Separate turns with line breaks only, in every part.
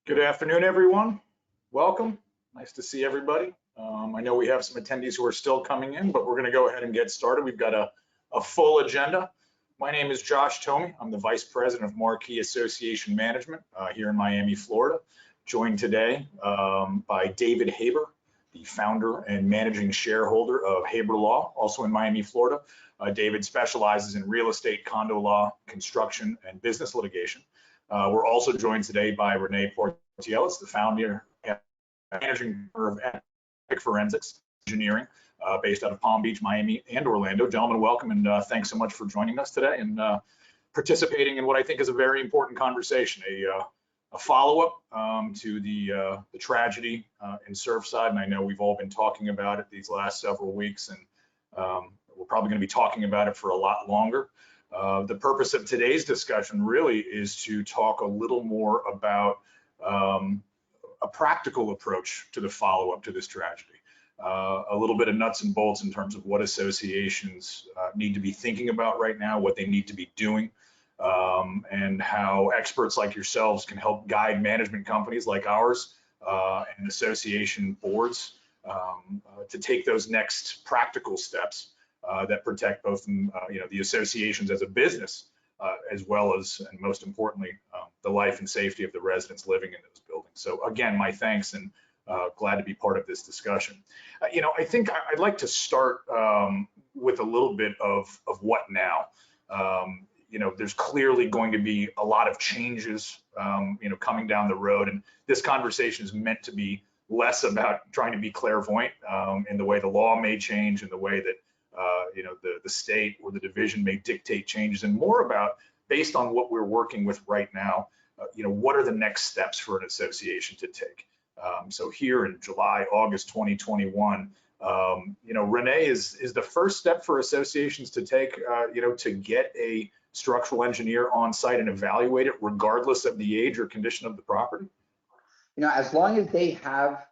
Good afternoon, everyone. Welcome. Nice to see everybody. I know we have some attendees who are still coming in, but we're going to go ahead and get started. We've got a full agenda. My name is Josh Tomey. I'm the Vice President of Marquis Association Management here in Miami, Florida. Joined today by David Haber, the founder and managing shareholder of Haber Law, also in Miami, Florida. David specializes in real estate, condo law, construction, and business litigation. We're also joined today by Renee Portielis, the founder and managing of Epic Forensics Engineering, based out of Palm Beach, Miami, and Orlando. Gentlemen, welcome, and thanks so much for joining us today and participating in what I think is a very important conversation, a follow-up to the tragedy in Surfside. And I know we've all been talking about it these last several weeks, and we're probably going to be talking about it for a lot longer. The purpose of today's discussion really is to talk a little more about a practical approach to the follow-up to this tragedy. A little bit of nuts and bolts in terms of what associations need to be thinking about right now, what they need to be doing, and how experts like yourselves can help guide management companies like ours and association boards to take those next practical steps that protect both the associations as a business, as well as, and most importantly, the life and safety of the residents living in those buildings. So again, my thanks, and glad to be part of this discussion. I think I'd like to start with a little bit of what now. There's clearly going to be a lot of changes, coming down the road, and this conversation is meant to be less about trying to be clairvoyant in the way the law may change, in the way that the state or the division may dictate changes, and more about, based on what we're working with right now, what are the next steps for an association to take? So here in July, August 2021, Renee, is the first step for associations to take, to get a structural engineer on site and evaluate it regardless of the age or condition of the property?
As long as they have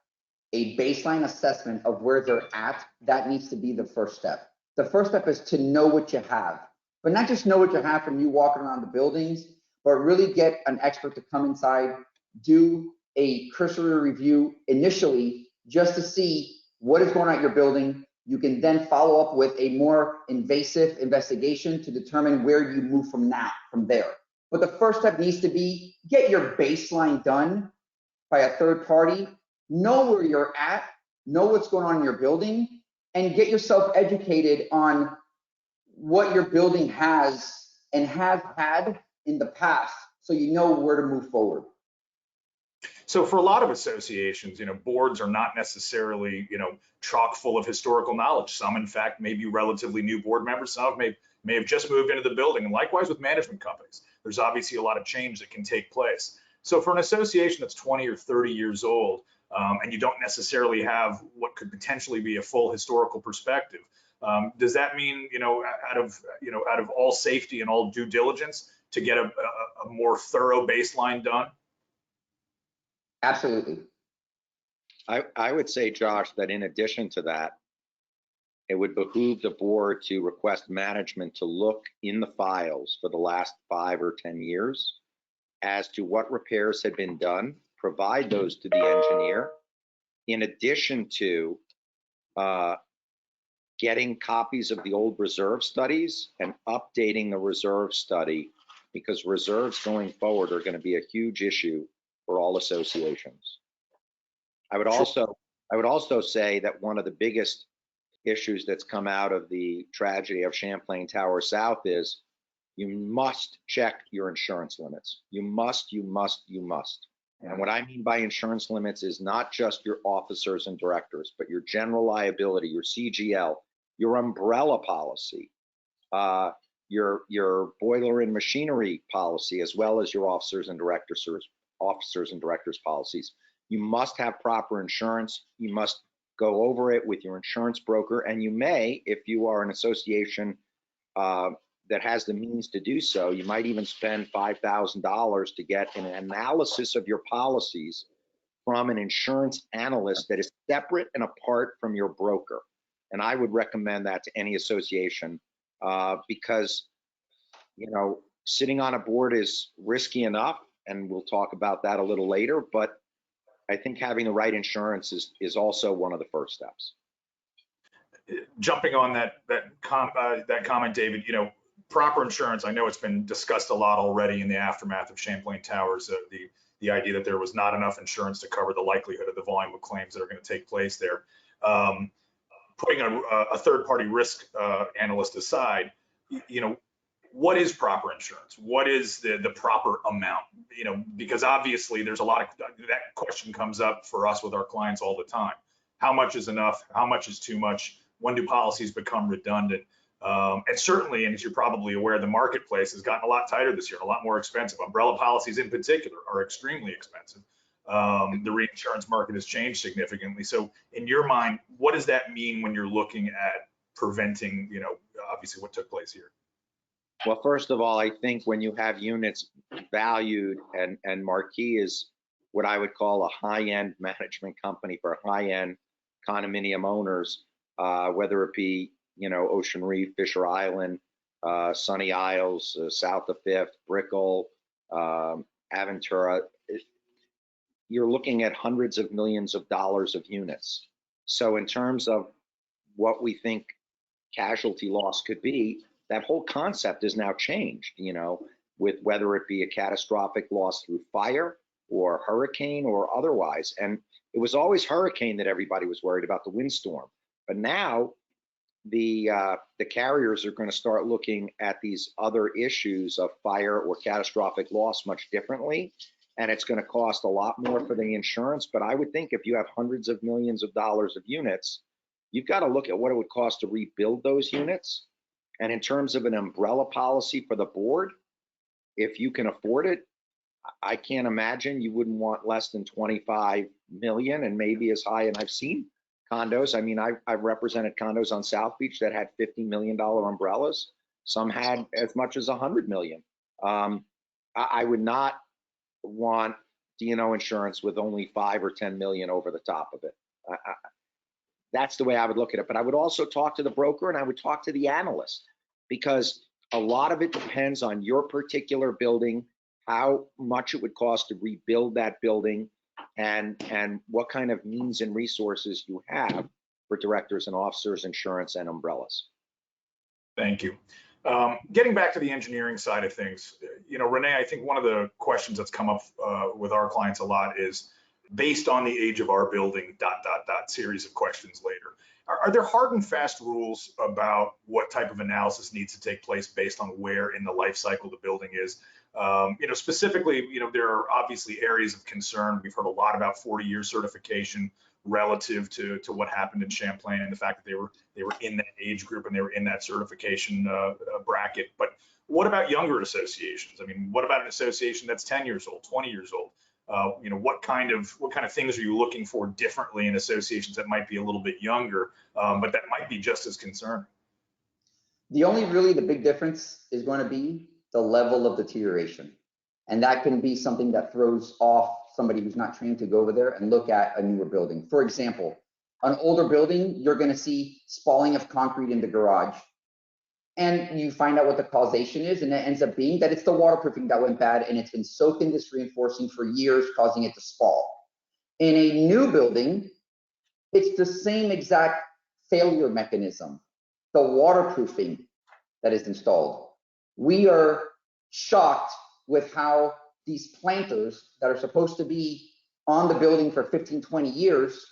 a baseline assessment of where they're at, that needs to be the first step. The first step is to know what you have, but not just know what you have from you walking around the buildings, but really get an expert to come inside, do a cursory review initially just to see what is going on at your building. You can then follow up with a more invasive investigation to determine where you move from there. But the first step needs to be get your baseline done by a third party, know where you're at, know what's going on in your building, and get yourself educated on what your building has and has had in the past, so you know where to move forward.
So for a lot of associations, boards are not necessarily, chock full of historical knowledge. Some, in fact, may be relatively new board members. Some may have just moved into the building. And likewise with management companies, there's obviously a lot of change that can take place. So for an association that's 20 or 30 years old, and you don't necessarily have what could potentially be a full historical perspective, does that mean, out of all safety and all due diligence, to get a more thorough baseline done?
Absolutely.
I would say, Josh, that in addition to that, it would behoove the board to request management to look in the files for the last 5 or 10 years as to what repairs had been done, provide those to the engineer, in addition to getting copies of the old reserve studies and updating the reserve study, because reserves going forward are going to be a huge issue for all associations. I would also say that one of the biggest issues that's come out of the tragedy of Champlain Tower South is you must check your insurance limits. You must. And what I mean by insurance limits is not just your officers and directors, but your general liability, your CGL, your umbrella policy, your boiler and machinery policy, as well as your officers and directors policies. You must have proper insurance. You must go over it with your insurance broker, and you may, if you are an association that has the means to do so, you might even spend $5,000 to get an analysis of your policies from an insurance analyst that is separate and apart from your broker. And I would recommend that to any association because, sitting on a board is risky enough, and we'll talk about that a little later, but I think having the right insurance is also one of the first steps.
Jumping on that comment, David, proper insurance, I know it's been discussed a lot already in the aftermath of Champlain Towers, the idea that there was not enough insurance to cover the likelihood of the volume of claims that are going to take place there. Putting a third-party risk analyst aside, what is proper insurance? What is the proper amount? Because obviously there's a lot of that question comes up for us with our clients all the time. How much is enough? How much is too much? When do policies become redundant? And certainly, and as you're probably aware, the marketplace has gotten a lot tighter this year, a lot more expensive. Umbrella policies in particular are extremely expensive. The reinsurance market has changed significantly. So in your mind, what does that mean when you're looking at preventing, obviously what took place here?
Well, first of all, I think when you have units valued, and Marquis is what I would call a high-end management company for high-end condominium owners, whether it be, Ocean Reef, Fisher Island, Sunny Isles, south of Fifth, Brickell, Aventura, you're looking at hundreds of millions of dollars of units. So in terms of what we think casualty loss could be, that whole concept is now changed, with whether it be a catastrophic loss through fire or hurricane or otherwise. And it was always hurricane that everybody was worried about, the windstorm. But now the carriers are going to start looking at these other issues of fire or catastrophic loss much differently. And it's going to cost a lot more for the insurance. But I would think if you have hundreds of millions of dollars of units, you've got to look at what it would cost to rebuild those units. And in terms of an umbrella policy for the board, if you can afford it, I can't imagine you wouldn't want less than 25 million, and maybe as high. And I've seen condos. I mean, I've represented condos on South Beach that had $50 million umbrellas. Some had as much as 100 million. I would not want D&O insurance with only 5 or 10 million over the top of it. That's the way I would look at it. But I would also talk to the broker, and I would talk to the analyst, because a lot of it depends on your particular building, how much it would cost to rebuild that building, and what kind of means and resources you have for directors and officers, insurance, and umbrellas.
Thank you. Getting back to the engineering side of things, Renee, I think one of the questions that's come up with our clients a lot is, based on the age of our building, ... series of questions later. Are there hard and fast rules about what type of analysis needs to take place based on where in the life cycle the building is? Specifically, there are obviously areas of concern. We've heard a lot about 40-year certification relative to what happened in Champlain, and the fact that they were in that age group and they were in that certification bracket. But what about younger associations? I mean, what about an association that's 10 years old, 20 years old? What kind of things are you looking for differently in associations that might be a little bit younger, but that might be just as concerning?
The big difference is going to be the level of deterioration. And that can be something that throws off somebody who's not trained to go over there and look at a newer building. For example, an older building, you're going to see spalling of concrete in the garage. And you find out what the causation is, and it ends up being that it's the waterproofing that went bad, and it's been soaked in this reinforcing for years, causing it to spall. In a new building, it's the same exact failure mechanism, the waterproofing that is installed. We are shocked with how these planters that are supposed to be on the building for 15, 20 years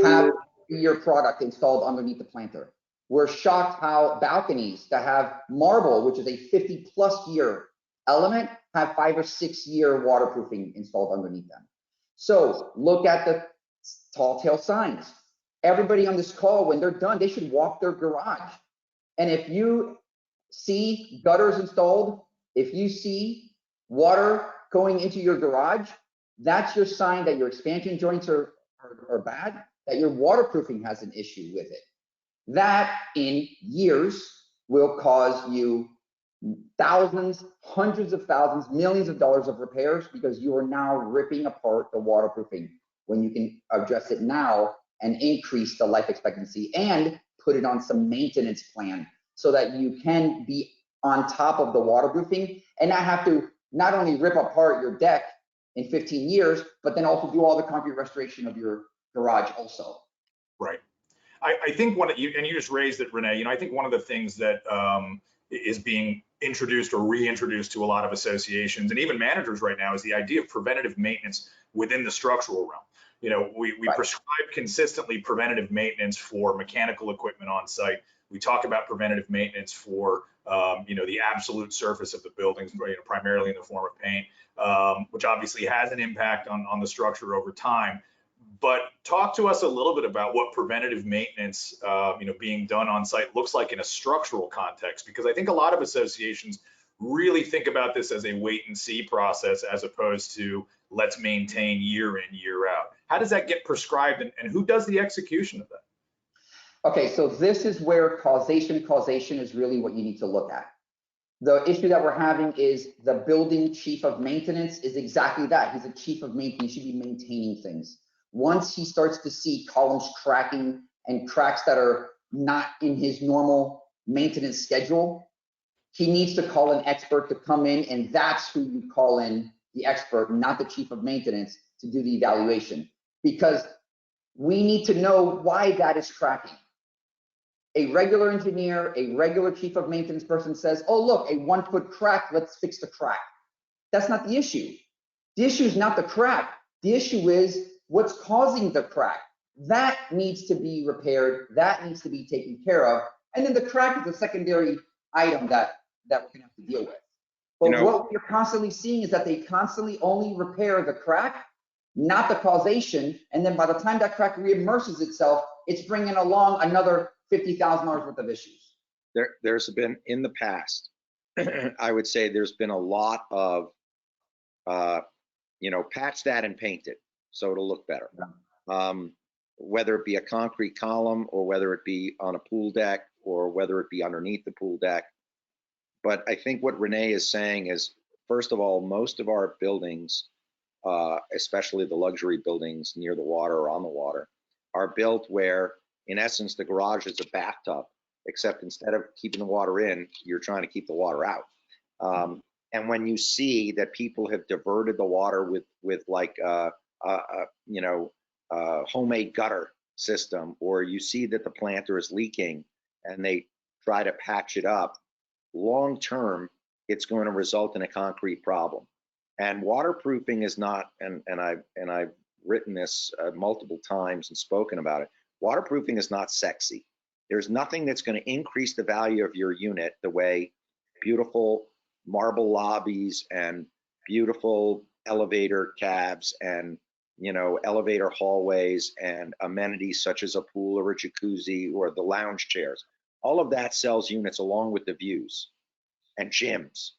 have your product installed underneath the planter. We're shocked how balconies that have marble, which is a 50+ year element, have 5 or 6 year waterproofing installed underneath them. So look at the tall tale signs. Everybody on this call, when they're done, they should walk their garage. And if you see gutters installed, if you see water going into your garage, that's your sign that your expansion joints are bad, that your waterproofing has an issue with it. That in years will cause you thousands, hundreds of thousands, millions of dollars of repairs, because you are now ripping apart the waterproofing when you can address it now and increase the life expectancy and put it on some maintenance plan so that you can be on top of the waterproofing and not have to not only rip apart your deck in 15 years, but then also do all the concrete restoration of your garage also.
Right. I think you just raised it, Renee, I think one of the things that is being introduced or reintroduced to a lot of associations and even managers right now is the idea of preventative maintenance within the structural realm. We
Right.
prescribe consistently preventative maintenance for mechanical equipment on site. We talk about preventative maintenance for the absolute surface of the buildings, primarily in the form of paint, which obviously has an impact on the structure over time. But talk to us a little bit about what preventative maintenance, being done on site looks like in a structural context, because I think a lot of associations really think about this as a wait and see process as opposed to let's maintain year in, year out. How does that get prescribed, and who does the execution of that?
Okay, so this is where causation is really what you need to look at. The issue that we're having is the building chief of maintenance is exactly that. He's a chief of maintenance. He should be maintaining things. Once he starts to see columns cracking and cracks that are not in his normal maintenance schedule, he needs to call an expert to come in, and that's who you call in, the expert, not the chief of maintenance, to do the evaluation. Because we need to know why that is cracking. A regular engineer, a regular chief of maintenance person says, oh, look, a 1 foot crack, let's fix the crack. That's not the issue. The issue is not the crack. The issue is what's causing the crack. That needs to be repaired. That needs to be taken care of. And then the crack is a secondary item that we're gonna have to deal with. But what we're constantly seeing is that they constantly only repair the crack, not the causation. And then by the time that crack reimmerses itself, it's bringing along another $50,000 worth of issues.
There's been, in the past, I would say there's been a lot of, patch that and paint it so it'll look better. Whether it be a concrete column or whether it be on a pool deck or whether it be underneath the pool deck. But I think what Renee is saying is, first of all, most of our buildings, especially the luxury buildings near the water or on the water, are built where, in essence, the garage is a bathtub, except instead of keeping the water in, you're trying to keep the water out. And when you see that people have diverted the water with like homemade gutter system, or you see that the planter is leaking and they try to patch it up, long term, it's going to result in a concrete problem. And waterproofing is not, and I've written this multiple times and spoken about it. Waterproofing is not sexy. There's nothing that's going to increase the value of your unit the way beautiful marble lobbies and beautiful elevator cabs and elevator hallways and amenities such as a pool or a jacuzzi or the lounge chairs. All of that sells units along with the views and gyms.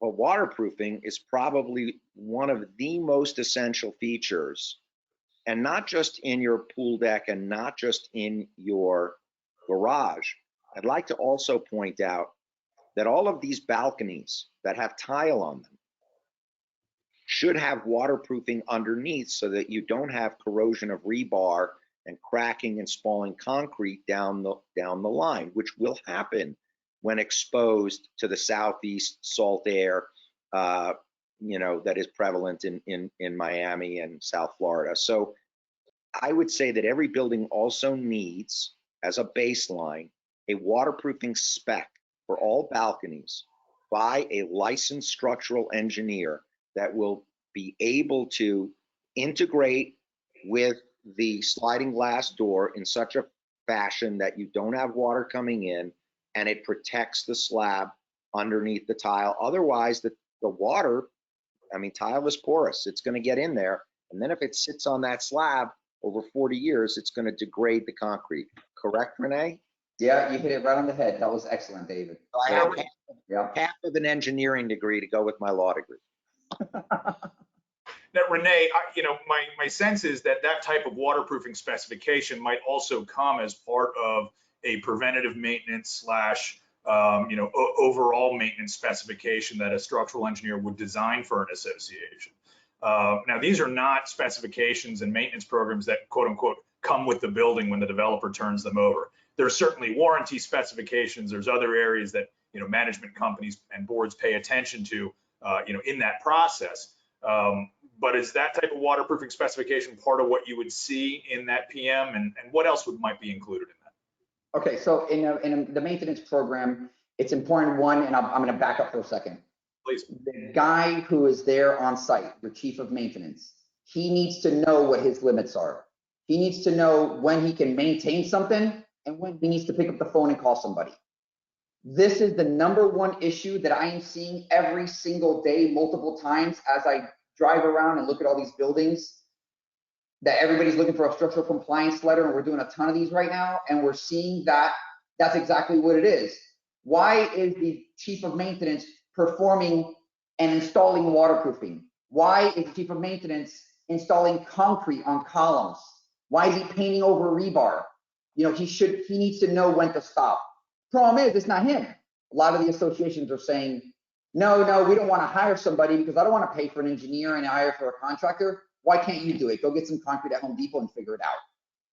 But waterproofing is probably one of the most essential features, and not just in your pool deck and not just in your garage. I'd like to also point out that all of these balconies that have tile on them should have waterproofing underneath so that you don't have corrosion of rebar and cracking and spalling concrete down the line, which will happen when exposed to the southeast salt air that is prevalent in Miami and South Florida. So I would say that every building also needs, as a baseline, a waterproofing spec for all balconies by a licensed structural engineer that will be able to integrate with the sliding glass door in such a fashion that you don't have water coming in and it protects the slab underneath the tile. Otherwise, the water, tile is porous. It's going to get in there. And then if it sits on that slab over 40 years, it's going to degrade the concrete. Correct, Renee?
Yeah, you hit it right on the head. That was excellent, David.
I have half of an engineering degree to go with my law degree.
Now, Renee, my sense is that type of waterproofing specification might also come as part of a preventative maintenance / overall maintenance specification that a structural engineer would design for an association. Now, these are not specifications and maintenance programs that, quote unquote, come with the building when the developer turns them over. There's certainly warranty specifications. There's other areas that management companies and boards pay attention to. in that process. But is that type of waterproofing specification part of what you would see in that PM, and what else might be included in that?
Okay, so in the maintenance program, it's important, one, and I'm going to back up for a second.
Please.
The guy who is there on site, your chief of maintenance, he needs to know what his limits are. He needs to know when he can maintain something and when he needs to pick up the phone and call somebody. This is the number one issue that I am seeing every single day, multiple times, as I drive around and look at all these buildings, that everybody's looking for a structural compliance letter, and we're doing a ton of these right now, and we're seeing that that's exactly what it is. Why is the chief of maintenance performing and installing waterproofing? Why is the chief of maintenance installing concrete on columns? Why is he painting over rebar? He needs to know when to stop. Problem is, it's not him. A lot of the associations are saying, no, we don't want to hire somebody because I don't want to pay for an engineer and hire for a contractor. Why can't you do it? Go get some concrete at Home Depot and figure it out.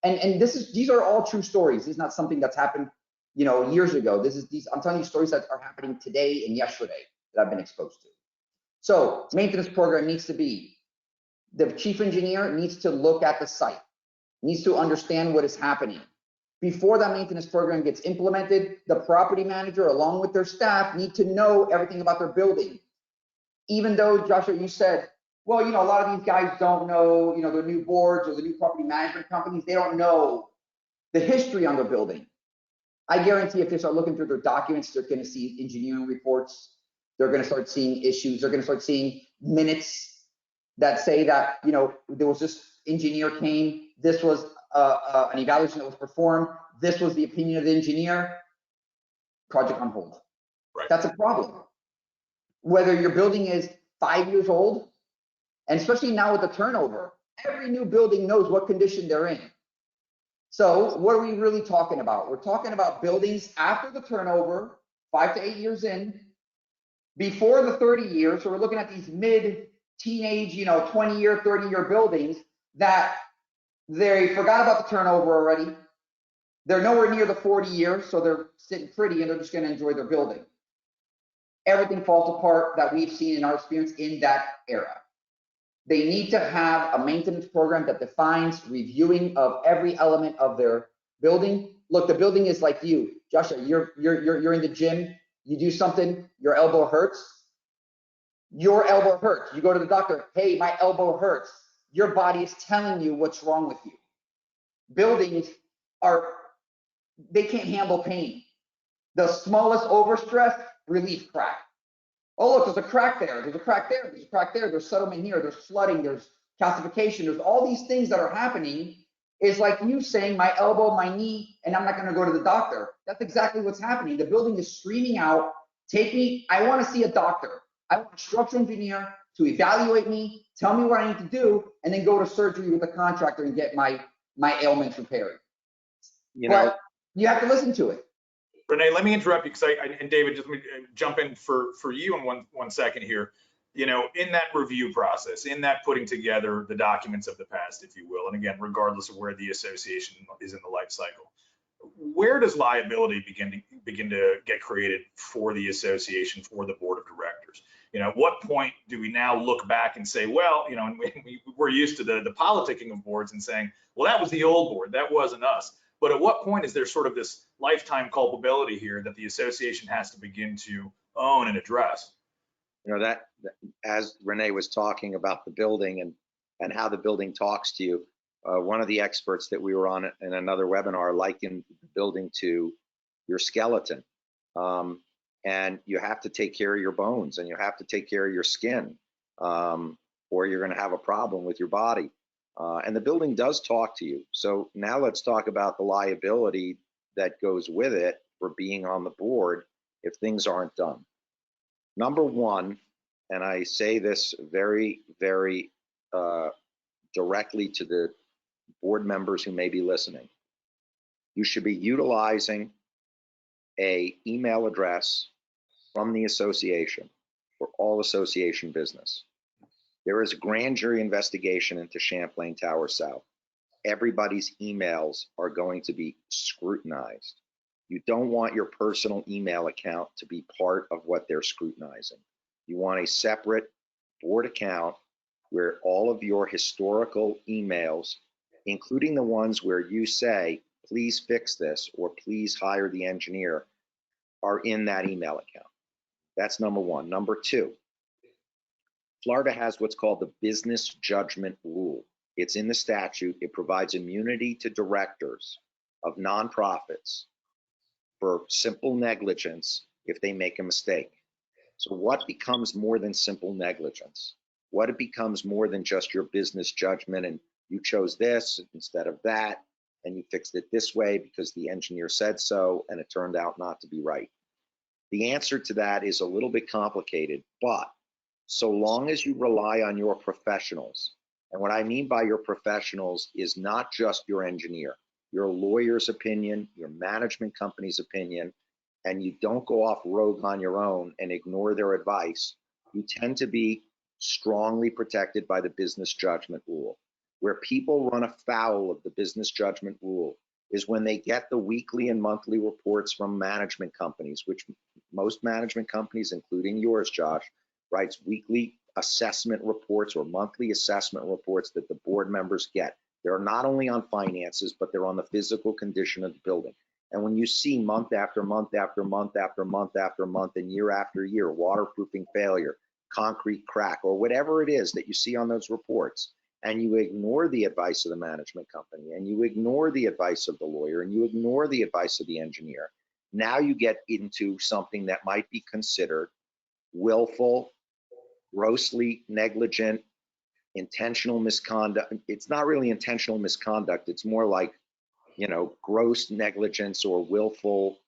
And these are all true stories. This is not something that's happened, years ago. I'm telling you stories that are happening today and yesterday that I've been exposed to. So maintenance program needs to be, the chief engineer needs to look at the site, needs to understand what is happening. Before that maintenance program gets implemented, the property manager, along with their staff, need to know everything about their building. Even though, Joshua, you said, well, a lot of these guys don't know, the new boards or the new property management companies, they don't know the history on the building. I guarantee if they start looking through their documents, they're going to see engineering reports. They're going to start seeing issues. They're going to start seeing minutes that say that, there was this engineer came, this was an evaluation that was performed, this was the opinion of the engineer, project on hold.
Right.
That's a problem. Whether your building is 5 years old, and especially now with the turnover, every new building knows what condition they're in. So what are we really talking about? We're talking about buildings after the turnover, 5 to 8 years in, before the 30 years. So we're looking at these mid-teenage, 20-year, 30-year buildings that they forgot about the turnover already. They're nowhere near the 40 years, so they're sitting pretty and they're just going to enjoy their building. Everything falls apart that we've seen in our experience in that era. They need to have a maintenance program that defines reviewing of every element of their building. Look, the building is like you, Joshua. You're in the gym. You do something, your elbow hurts. Your elbow hurts. You go to the doctor. Hey, my elbow hurts. Your body is telling you what's wrong with you. Buildings they can't handle pain. The smallest overstress, relief crack. Oh, look, there's a crack there. There's a crack there. There's a crack there. There's settlement here. There's flooding. There's calcification. There's all these things that are happening. It's like you saying my elbow, my knee, and I'm not going to go to the doctor. That's exactly what's happening. The building is screaming out, I want to see a doctor. I want a structural engineer to evaluate me, tell me what I need to do, and then go to surgery with the contractor and get my ailments repaired. But you have to listen to it.
Renee, let me interrupt you because and David, just let me jump in for you in one second here. In that review process, in that putting together the documents of the past, if you will, and again, regardless of where the association is in the life cycle, where does liability begin to get created for the association, for the board of directors? At what point do we now look back and say, well, and we're used to the politicking of boards and saying, well, that was the old board, that wasn't us. But at what point is there sort of this lifetime culpability here that the association has to begin to own and address?
That as Renee was talking about the building and how the building talks to you, one of the experts that we were on in another webinar likened the building to your skeleton. And you have to take care of your bones and you have to take care of your skin, or you're going to have a problem with your body. And the building does talk to you. So now let's talk about the liability that goes with it for being on the board if things aren't done. Number one, and I say this very, very directly to the board members who may be listening, you should be utilizing an email address from the association for all association business. There is a grand jury investigation into Champlain Tower South. Everybody's emails are going to be scrutinized. You don't want your personal email account to be part of what they're scrutinizing. You want a separate board account where all of your historical emails, including the ones where you say, please fix this, or please hire the engineer, are in that email account. That's number one. Number two, Florida has what's called the business judgment rule. It's in the statute. It provides immunity to directors of nonprofits for simple negligence if they make a mistake. So what becomes more than simple negligence? What it becomes more than just your business judgment and you chose this instead of that, and you fixed it this way because the engineer said so, and it turned out not to be right. The answer to that is a little bit complicated, but so long as you rely on your professionals, and what I mean by your professionals is not just your engineer, your lawyer's opinion, your management company's opinion, and you don't go off rogue on your own and ignore their advice, you tend to be strongly protected by the business judgment rule. Where people run afoul of the business judgment rule is when they get the weekly and monthly reports from management companies, which most management companies, including yours, Josh, writes weekly assessment reports or monthly assessment reports that the board members get. They're not only on finances, but they're on the physical condition of the building. And when you see month after month after month after month after month and year after year, waterproofing failure, concrete crack, or whatever it is that you see on those reports, and you ignore the advice of the management company, and you ignore the advice of the lawyer, and you ignore the advice of the engineer, now you get into something that might be considered willful, grossly negligent, intentional misconduct. It's not really intentional misconduct. It's more like, gross negligence or willful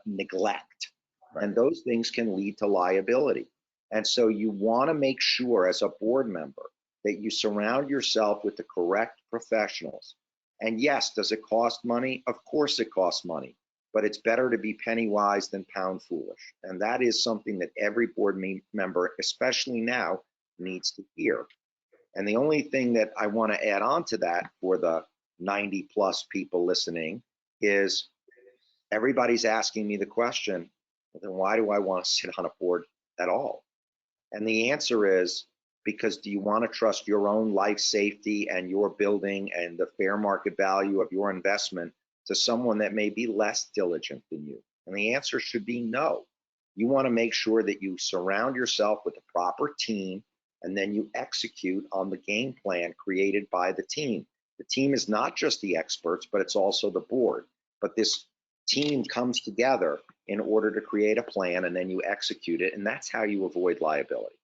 neglect. Right. And those things can lead to liability. And so you want to make sure as a board member that you surround yourself with the correct professionals. And yes, does it cost money? Of course it costs money, but it's better to be penny wise than pound foolish. And that is something that every board member, especially now, needs to hear. And the only thing that I want to add on to that for the 90 plus people listening is everybody's asking me the question, well, then why do I want to sit on a board at all? And the answer is, because do you want to trust your own life safety and your building and the fair market value of your investment to someone that may be less diligent than you? And the answer should be no. You want to make sure that you surround yourself with the proper team, and then you execute on the game plan created by the team. The team is not just the experts, but it's also the board. But this team comes together in order to create a plan, and then you execute it, and that's how you avoid liability.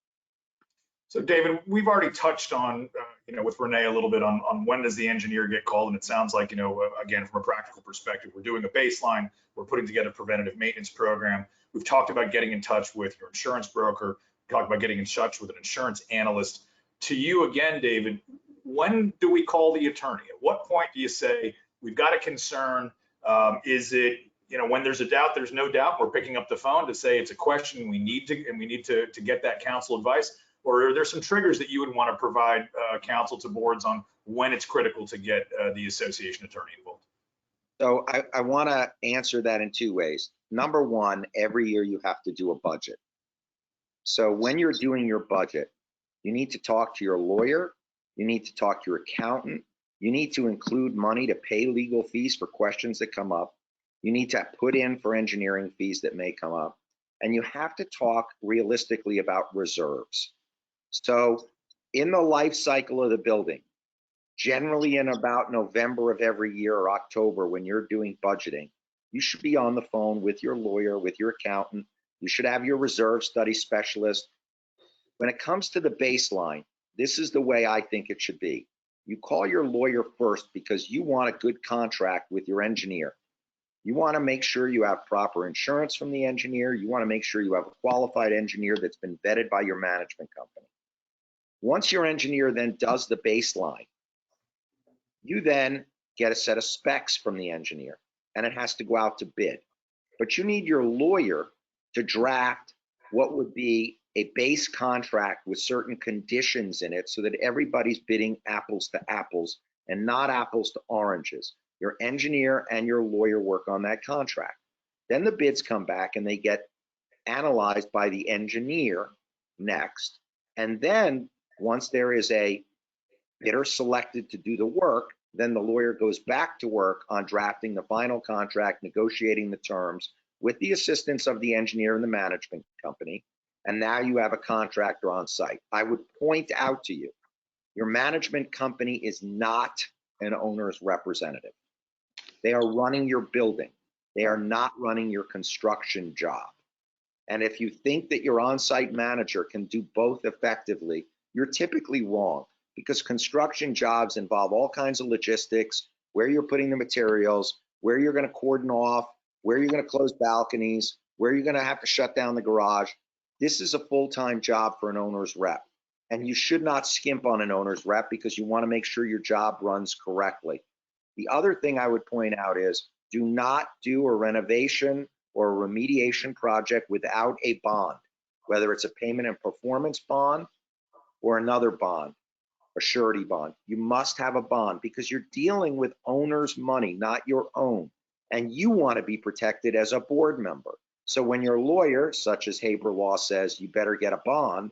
So David, we've already touched on, with Renee a little bit on when does the engineer get called, and it sounds like, again, from a practical perspective, we're doing a baseline, we're putting together a preventative maintenance program. We've talked about getting in touch with your insurance broker, talked about getting in touch with an insurance analyst. To you again, David, when do we call the attorney? At what point do you say, we've got a concern? Is it, when there's a doubt, there's no doubt, we're picking up the phone to say it's a question we need to get that counsel advice? Or are there some triggers that you would want to provide counsel to boards on when it's critical to get the association attorney involved?
So I want to answer that in two ways. Number one, every year you have to do a budget. So when you're doing your budget, you need to talk to your lawyer, you need to talk to your accountant, you need to include money to pay legal fees for questions that come up, you need to put in for engineering fees that may come up, and you have to talk realistically about reserves. So in the life cycle of the building, generally in about November of every year or October when you're doing budgeting, you should be on the phone with your lawyer, with your accountant. You should have your reserve study specialist. When it comes to the baseline, this is the way I think it should be. You call your lawyer first because you want a good contract with your engineer. You want to make sure you have proper insurance from the engineer. You want to make sure you have a qualified engineer that's been vetted by your management company. Once your engineer then does the baseline, you then get a set of specs from the engineer, and it has to go out to bid. But you need your lawyer to draft what would be a base contract with certain conditions in it so that everybody's bidding apples to apples and not apples to oranges. Your engineer and your lawyer work on that contract. Then the bids come back and they get analyzed by the engineer, next. And then once there is a bidder selected to do the work, then the lawyer goes back to work on drafting the final contract, negotiating the terms with the assistance of the engineer and the management company. And now you have a contractor on site. I would point out to you, your management company is not an owner's representative. They are running your building. They are not running your construction job. And if you think that your on-site manager can do both effectively, you're typically wrong, because construction jobs involve all kinds of logistics, where you're putting the materials, where you're going to cordon off, where you're going to close balconies, where you're going to have to shut down the garage. This is a full-time job for an owner's rep. And you should not skimp on an owner's rep, because you want to make sure your job runs correctly. The other thing I would point out is, do not do a renovation or a remediation project without a bond, whether it's a payment and performance bond or another bond, a surety bond. You must have a bond, because you're dealing with owner's money, not your own. And you want to be protected as a board member. So when your lawyer, such as Haber Law, says you better get a bond,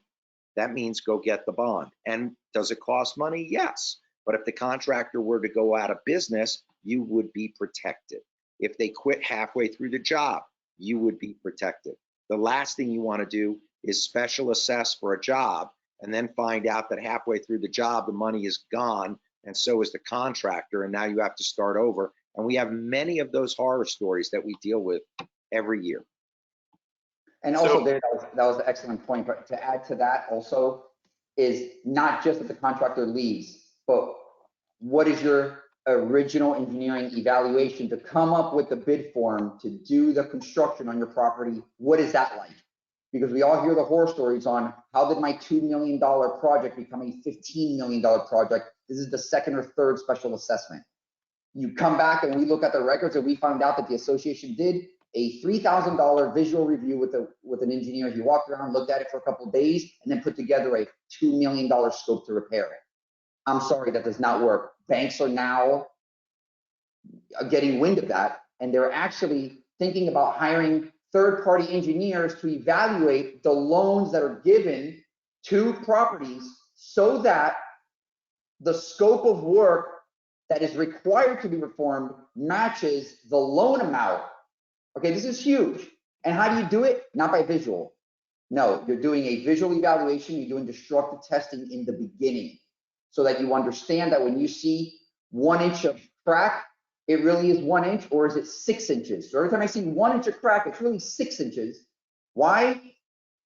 that means go get the bond. And does it cost money? Yes. But if the contractor were to go out of business, you would be protected. If they quit halfway through the job, you would be protected. The last thing you want to do is special assess for a job and then find out that halfway through the job, the money is gone, and so is the contractor, and now you have to start over. And we have many of those horror stories that we deal with every year.
And also there, that was an excellent point, but to add to that also is not just that the contractor leaves, but what is your original engineering evaluation to come up with the bid form to do the construction on your property? What is that like? Because we all hear the horror stories on how did my $2 million project become a $15 million project? This is the second or third special assessment. You come back and we look at the records and we find out that the association did a $3,000 visual review with an engineer. He walked around, looked at it for a couple of days, and then put together a $2 million scope to repair it. I'm sorry, that does not work. Banks are now getting wind of that, and they're actually thinking about hiring third-party engineers to evaluate the loans that are given to properties so that the scope of work that is required to be performed matches the loan amount. Okay, this is huge. And how do you do it? Not by visual. No, you're doing a visual evaluation. You're doing destructive testing in the beginning so that you understand that when you see 1 inch of crack, it really is 1 inch, or is it 6 inches? So every time I see 1 inch of crack, it's really 6 inches. Why?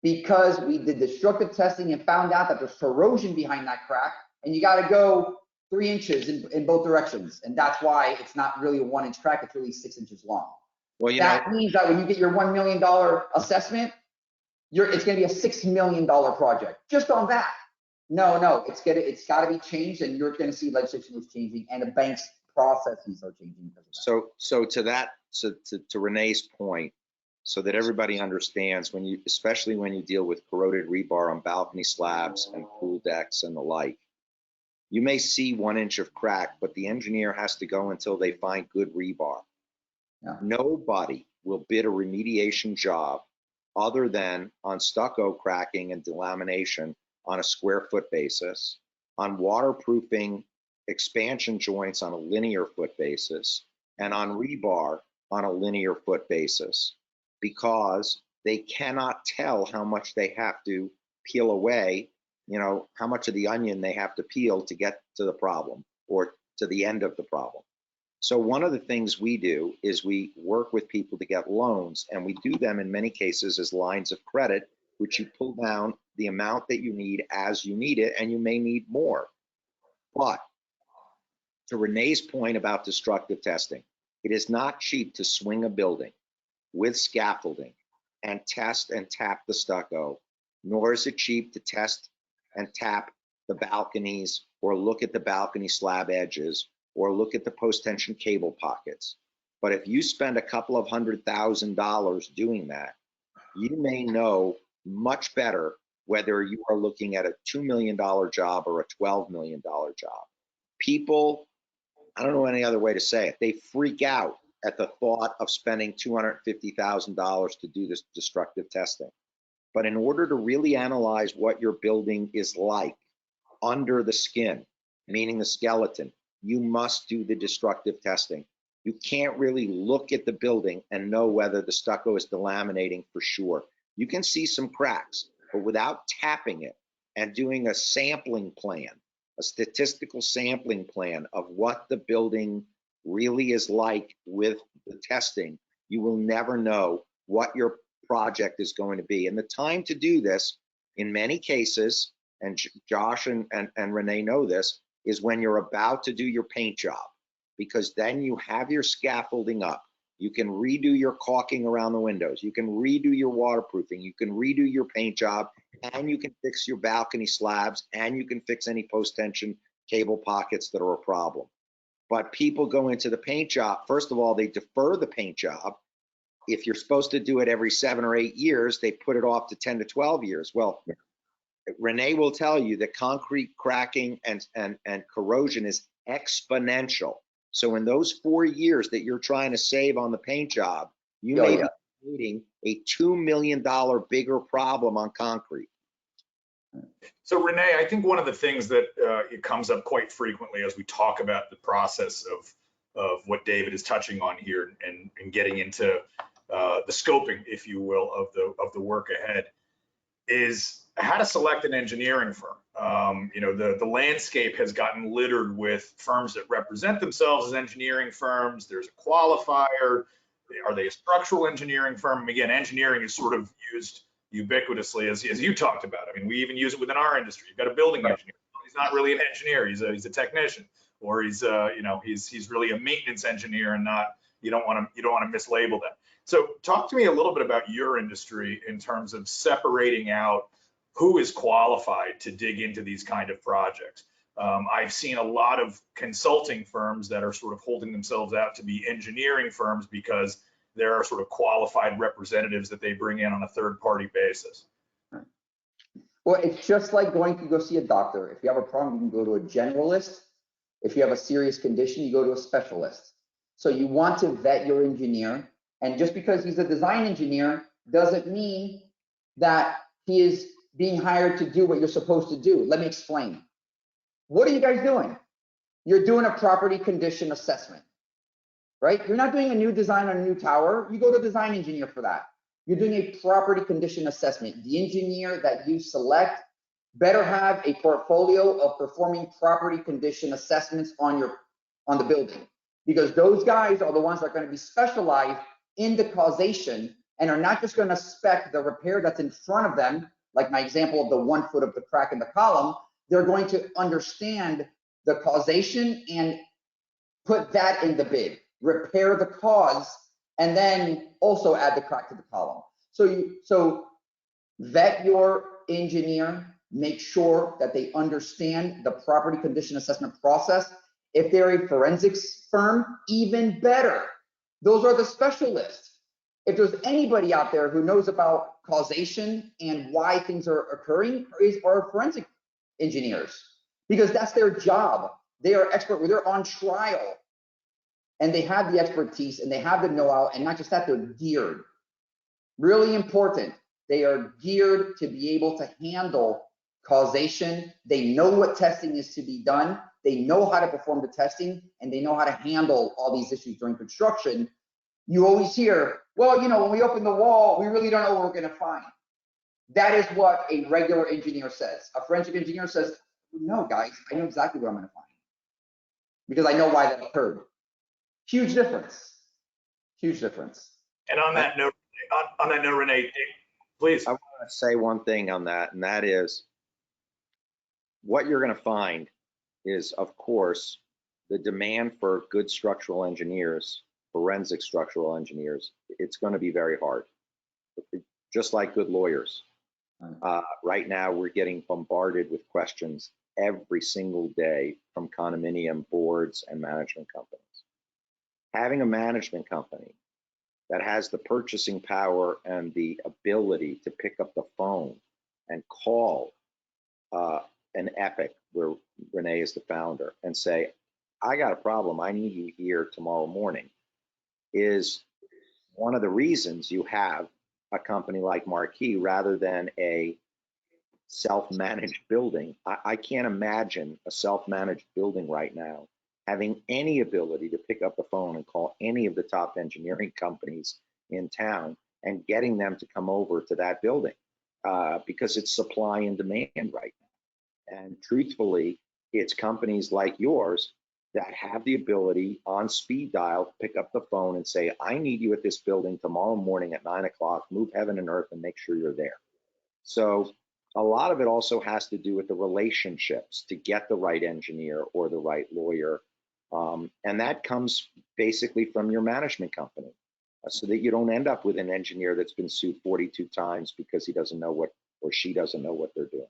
Because we did destructive testing and found out that there's corrosion behind that crack, and you got to go 3 inches in both directions. And that's why it's not really a 1 inch crack, it's really 6 inches long. Well, that means that when you get your $1 million assessment, it's going to be a $6 million project just on that. No, it's got to be changed, and you're going to see legislation is changing, and the bank's processes are changing because of that.
So to Renee's point, so that everybody understands, especially when you deal with corroded rebar on balcony slabs and pool decks and the like, you may see 1 inch of crack, but the engineer has to go until they find good rebar. Yeah. Nobody will bid a remediation job other than on stucco cracking and delamination on a square foot basis, on waterproofing expansion joints on a linear foot basis, and on rebar on a linear foot basis, because they cannot tell how much they have to peel away, how much of the onion they have to peel to get to the problem or to the end of the problem. So one of the things we do is we work with people to get loans, and we do them in many cases as lines of credit, which you pull down the amount that you need as you need it, and you may need more. But to Renee's point about destructive testing, it is not cheap to swing a building with scaffolding and test and tap the stucco, nor is it cheap to test and tap the balconies or look at the balcony slab edges or look at the post-tension cable pockets. But if you spend a couple of $100,000 doing that, you may know much better whether you are looking at a $2 million job or a $12 million job. People, I don't know any other way to say it, they freak out at the thought of spending $250,000 to do this destructive testing. But in order to really analyze what your building is like under the skin, meaning the skeleton, you must do the destructive testing. You can't really look at the building and know whether the stucco is delaminating for sure. You can see some cracks, but without tapping it and doing a sampling plan, a statistical sampling plan of what the building really is like with the testing, you will never know what your project is going to be. And the time to do this, in many cases, and Josh and Renee know this, is when you're about to do your paint job, because then you have your scaffolding up. You can redo your caulking around the windows. You can redo your waterproofing. You can redo your paint job, and you can fix your balcony slabs, and you can fix any post-tension cable pockets that are a problem. But people go into the paint job, first of all, they defer the paint job. If you're supposed to do it every 7 or 8 years, they put it off to 10 to 12 years. Well, Renee will tell you that concrete cracking and corrosion is exponential. So in those 4 years that you're trying to save on the paint job, you may be creating a $2 million bigger problem on concrete.
So Renee, I think one of the things that it comes up quite frequently as we talk about the process of what David is touching on here and getting into the scoping, if you will, of the work ahead, is how to select an engineering firm. You know, the landscape has gotten littered with firms that represent themselves as engineering firms. There's a qualifier. Are they a structural engineering firm? Again, engineering is sort of used ubiquitously, as you talked about. I mean, we even use it within our industry. You've got a building engineer. He's not really an engineer. He's a technician, or he's really a maintenance engineer, and not, you don't want to mislabel that. So talk to me a little bit about your industry in terms of separating out who is qualified to dig into these kind of projects. I've seen a lot of consulting firms that are sort of holding themselves out to be engineering firms because there are sort of qualified representatives that they bring in on a third-party basis.
Well, it's just like going to go see a doctor. If you have a problem, you can go to a generalist. If you have a serious condition, you go to a specialist. So you want to vet your engineer. And just because he's a design engineer doesn't mean that he is being hired to do what you're supposed to do. Let me explain. What are you guys doing? You're doing a property condition assessment, right? You're not doing a new design on a new tower. You go to a design engineer for that. You're doing a property condition assessment. The engineer that you select better have a portfolio of performing property condition assessments on the building, because those guys are the ones that are going to be specialized in the causation and are not just going to spec the repair that's in front of them, like my example of the 1 foot of the crack in the column. They're going to understand the causation and put that in the bid, repair the cause, and then also add the crack to the column. So vet your engineer, make sure that they understand the property condition assessment process. If they're a forensics firm, even better. Those are the specialists. If there's anybody out there who knows about causation and why things are occurring, are forensic engineers, because that's their job. They are expert. They're on trial, and they have the expertise and they have the know-how, and not just that, they're geared. Really important. They are geared to be able to handle causation. They know what testing is to be done. They know how to perform the testing, and they know how to handle all these issues during construction. You always hear, well, you know, when we open the wall, we really don't know what we're going to find. That is what a regular engineer says. A forensic engineer says, no, guys, I know exactly what I'm going to find, because I know why that occurred. Huge difference. Huge difference.
And on that note, Renee, please.
I want to say one thing on that, and that is what you're going to find is, of course, the demand for good structural engineers, forensic structural engineers. It's going to be very hard, just like good lawyers. Right now, we're getting bombarded with questions every single day from condominium boards and management companies. Having a management company that has the purchasing power and the ability to pick up the phone and call an Epic, where Renee is the founder, and say, I got a problem, I need you here tomorrow morning, is one of the reasons you have a company like Marquis rather than a self-managed building. I can't imagine a self-managed building right now having any ability to pick up the phone and call any of the top engineering companies in town and getting them to come over to that building because it's supply and demand right now. And truthfully, it's companies like yours that have the ability on speed dial to pick up the phone and say, I need you at this building tomorrow morning at 9 o'clock, move heaven and earth and make sure you're there. So a lot of it also has to do with the relationships to get the right engineer or the right lawyer. And that comes basically from your management company so that you don't end up with an engineer that's been sued 42 times because he doesn't know what, or she doesn't know what they're doing.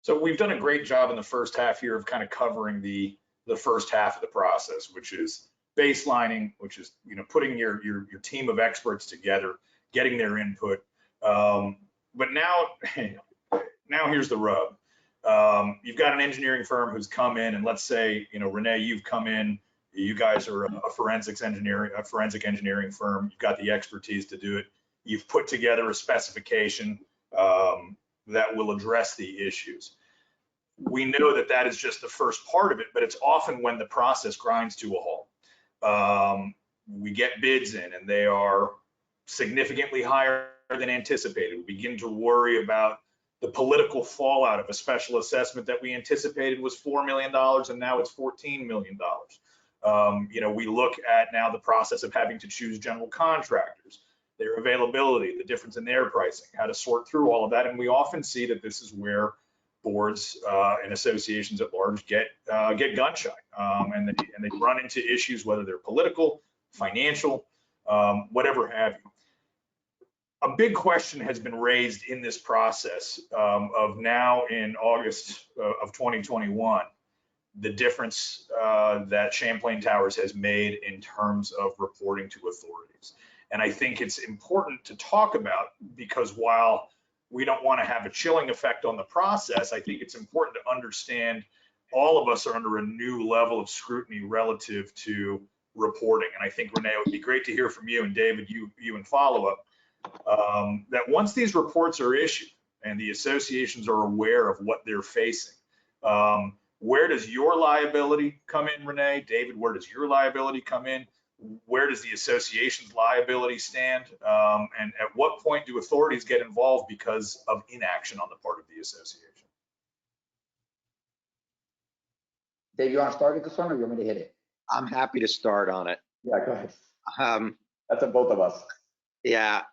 So we've done a great job in the first half here of kind of covering the first half of the process, which is baselining, which is, you know, putting your team of experts together, getting their input. But now here's the rub. You've got an engineering firm who's come in, and let's say, you know, Renee, you've come in, you guys are a forensic engineering firm. You've got the expertise to do it. You've put together a specification that will address the issues. We know that that is just the first part of it, but it's often when the process grinds to a halt. We get bids in and they are significantly higher than anticipated. We begin to worry about the political fallout of a special assessment that we anticipated was $4 million and now it's $14 million. You know, we look at now the process of having to choose general contractors, their availability, the difference in their pricing, how to sort through all of that. And we often see that this is where boards and associations at large get gun shy, and they run into issues, whether they're political, financial, whatever have you. A big question has been raised in this process of now in August of 2021, the difference that Champlain Towers has made in terms of reporting to authorities. And I think it's important to talk about because while we don't want to have a chilling effect on the process, I think it's important to understand all of us are under a new level of scrutiny relative to reporting. And I think, Renee, it would be great to hear from you, and David, you in follow-up, that once these reports are issued and the associations are aware of what they're facing, where does your liability come in, Renee? David, where does your liability come in? Where does the association's liability stand? And at what point do authorities get involved because of inaction on the part of the association?
Dave, you want to start at this one or you want me to hit it?
I'm happy to start on it.
Yeah, go ahead. That's on both of us.
Yeah,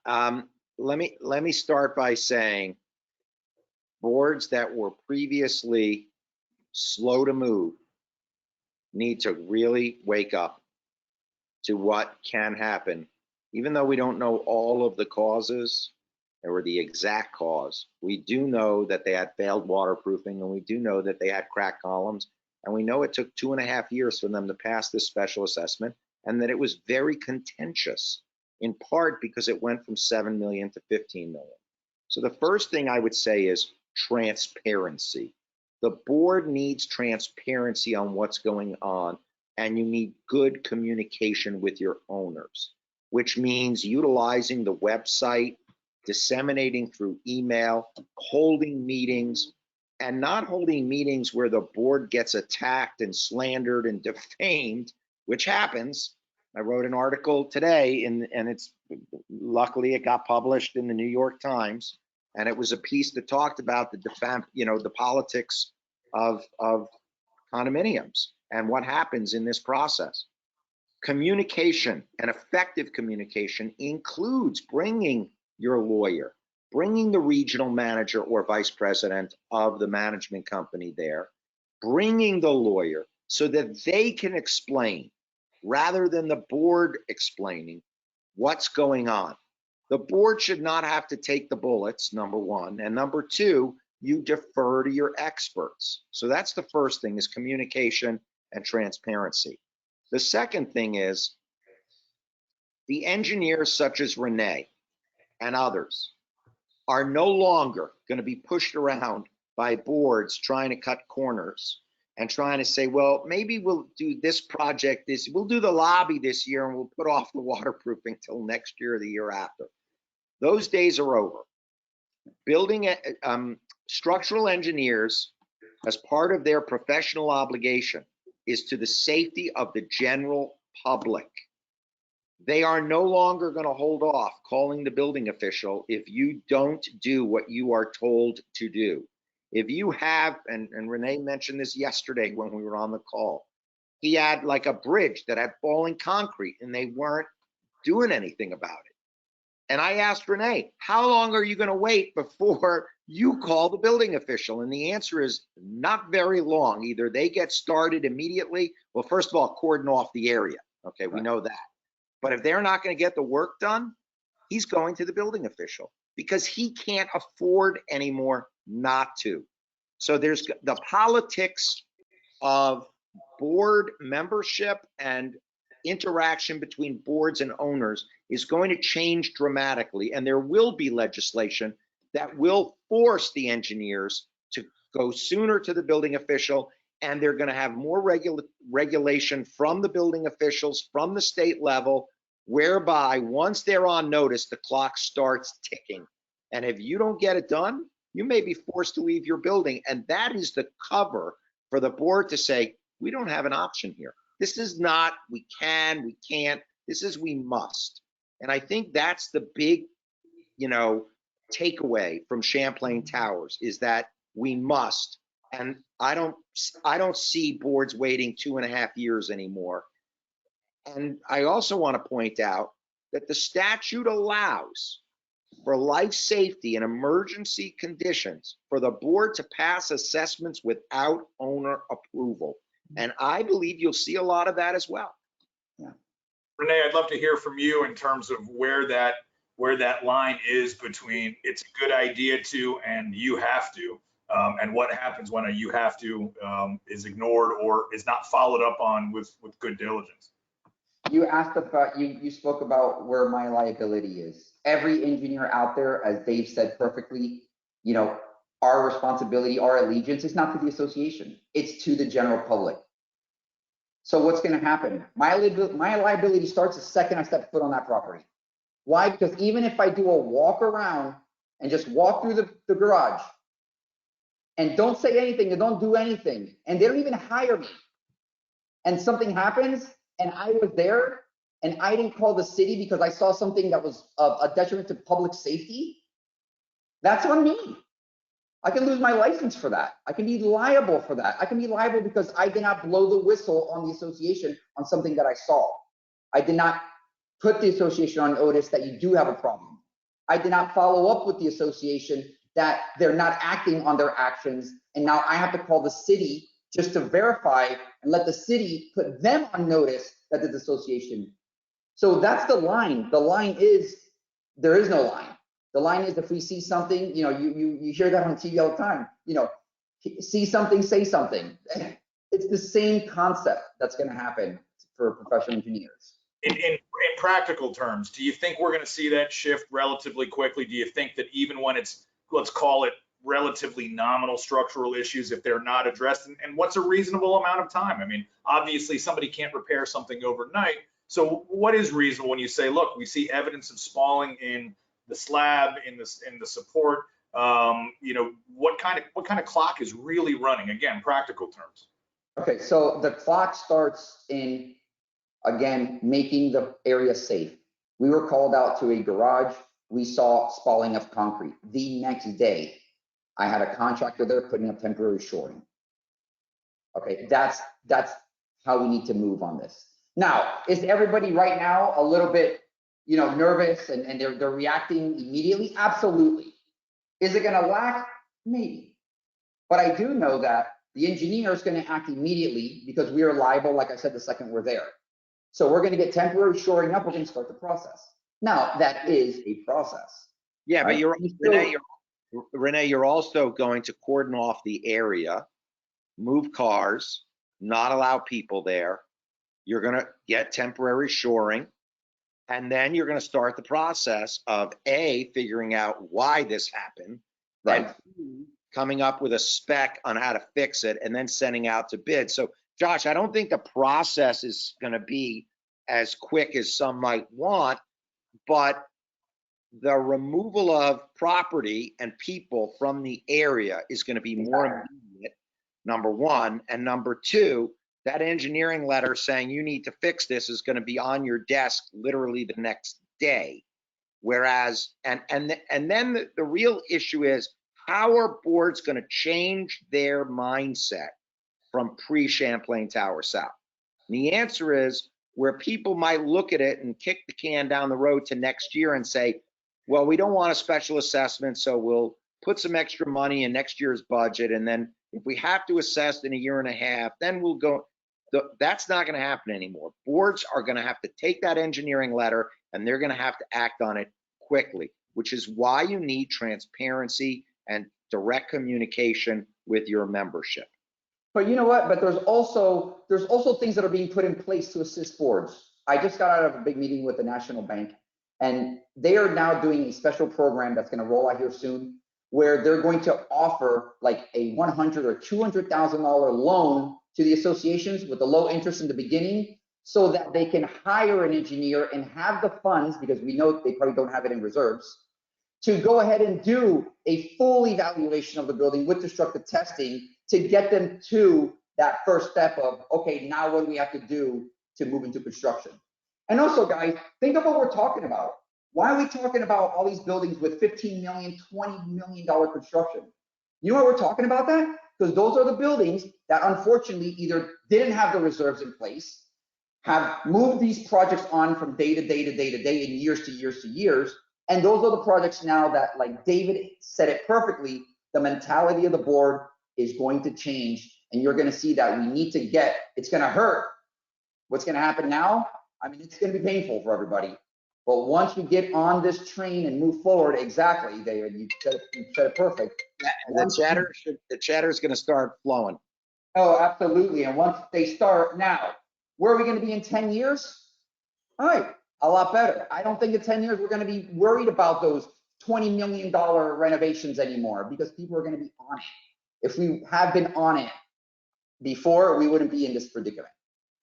let me start by saying boards that were previously slow to move need to really wake up to what can happen. Even though we don't know all of the causes or the exact cause, we do know that they had failed waterproofing, and we do know that they had cracked columns, and we know it took 2.5 years for them to pass this special assessment, and that it was very contentious, in part because it went from 7 million to 15 million. So the first thing I would say is transparency. The board needs transparency on what's going on, and you need good communication with your owners, which means utilizing the website, disseminating through email, holding meetings, and not holding meetings where the board gets attacked and slandered and defamed, which happens. I wrote an article today, and it's luckily it got published in the New York Times, and it was a piece that talked about the politics of condominiums and what happens in this process. Communication and effective communication includes bringing your lawyer, bringing the regional manager or vice president of the management company there, bringing the lawyer so that they can explain rather than the board explaining what's going on. The board should not have to take the bullets, number one, and number two, you defer to your experts. So that's the first thing, is communication and transparency. The second thing is the engineers such as Renee and others are no longer going to be pushed around by boards trying to cut corners and trying to say, well, maybe we'll do this project we'll do the lobby this year and we'll put off the waterproofing till next year or the year after. Those days are over. Building, structural engineers, as part of their professional obligation, is to the safety of the general public. They are no longer going to hold off calling the building official if you don't do what you are told to do. If you have, and Renee mentioned this yesterday when we were on the call, he had like a bridge that had falling concrete and they weren't doing anything about it. And I asked Renee, how long are you going to wait before you call the building official? And the answer is not very long. Either they get started immediately. Well, first of all, cordon off the area. Okay, we know that. But if they're not going to get the work done, he's going to the building official because he can't afford anymore not to. So there's the politics of board membership and interaction between boards and owners is going to change dramatically. And there will be legislation that will force the engineers to go sooner to the building official. And they're going to have more regulation from the building officials, from the state level, whereby once they're on notice, the clock starts ticking. And if you don't get it done, you may be forced to leave your building. And that is the cover for the board to say, we don't have an option here. This is not, we can, we can't, this is, we must. And I think that's the big, takeaway from Champlain Towers is that we must. And I don't see boards waiting 2.5 years anymore. And I also want to point out that the statute allows for life safety and emergency conditions for the board to pass assessments without owner approval. And I believe you'll see a lot of that as well.
Yeah.
Renee, I'd love to hear from you in terms of where that line is between it's a good idea to and you have to, and what happens when a you have to is ignored or is not followed up on with good diligence.
You asked about, you spoke about where my liability is. Every engineer out there, as Dave said perfectly, our responsibility, our allegiance is not to the association, it's to the general public. So what's going to happen? My liability starts the second I step foot on that property. Why? Because even if I do a walk around and just walk through the garage and don't say anything and don't do anything, and they don't even hire me, and something happens and I was there and I didn't call the city because I saw something that was a detriment to public safety, that's on me. I can lose my license for that. I can be liable for that. I can be liable because I did not blow the whistle on the association on something that I saw. I did not put the association on notice that you do have a problem. I did not follow up with the association that they're not acting on their actions. And now I have to call the city just to verify and let the city put them on notice that the association. So that's the line. The line is, there is no line. The line is if we see something, you hear that on TV all the time, see something, say something. It's the same concept that's going to happen for professional engineers.
In practical terms, do you think we're going to see that shift relatively quickly? Do you think that even when it's, let's call it relatively nominal structural issues, if they're not addressed, and what's a reasonable amount of time? I mean, obviously somebody can't repair something overnight. So what is reasonable when you say, look, we see evidence of spalling in the slab, in the support, what kind of clock is really running? Again, practical terms.
Okay, so the clock starts in, again, making the area safe. We were called out to a garage. We saw spalling of concrete. The next day, I had a contractor there putting up temporary shoring. Okay, that's how we need to move on this. Now, is everybody right now a little bit, nervous and they're reacting immediately? Absolutely. Is it going to lack? Maybe. But I do know that the engineer is going to act immediately because we are liable, like I said, the second we're there. So we're going to get temporary shoring up. We're going to start the process. Now, that is a process.
Yeah,
right?
but Renee, you're also going to cordon off the area, move cars, not allow people there. You're going to get temporary shoring, and then you're going to start the process of A, figuring out why this happened,
Right.
and B, coming up with a spec on how to fix it, and then sending out to bid. So, Josh, I don't think the process is going to be as quick as some might want, but the removal of property and people from the area is going to be more immediate, number one. And number two, that engineering letter saying you need to fix this is going to be on your desk literally the next day. Whereas, and then the real issue is, how are boards going to change their mindset from pre-Champlain Tower South? And the answer is, where people might look at it and kick the can down the road to next year and say, well, we don't want a special assessment, so we'll put some extra money in next year's budget, and then if we have to assess in a year and a half, then we'll go. That's not going to happen anymore. Boards are going to have to take that engineering letter and they're going to have to act on it quickly, which is why you need transparency and direct communication with your membership.
But you know what? But there's also things that are being put in place to assist boards. I just got out of a big meeting with the National Bank, and they are now doing a special program that's going to roll out here soon, where they're going to offer like a $100,000 or $200,000 loan to the associations with a low interest in the beginning, so that they can hire an engineer and have the funds, because we know they probably don't have it in reserves, to go ahead and do a full evaluation of the building with destructive testing to get them to that first step of, okay, now what do we have to do to move into construction? And also, guys, think of what we're talking about. Why are we talking about all these buildings with $15 million, $20 million construction? You know why we're talking about that? Because those are the buildings that unfortunately either didn't have the reserves in place, have moved these projects on from day to day to day to day and years to years to years. And those are the projects now that, like David said it perfectly, the mentality of the board is going to change. And you're going to see that we need to get, it's going to hurt. What's going to happen now? I mean, it's going to be painful for everybody. But once we get on this train and move forward, exactly, David, you said it perfect.
The chatter is going to start flowing.
Oh, absolutely. And once they start now, where are we going to be in 10 years? All right, a lot better. I don't think in 10 years we're going to be worried about those $20 million renovations anymore, because people are going to be on it. If we had been on it before, we wouldn't be in this predicament.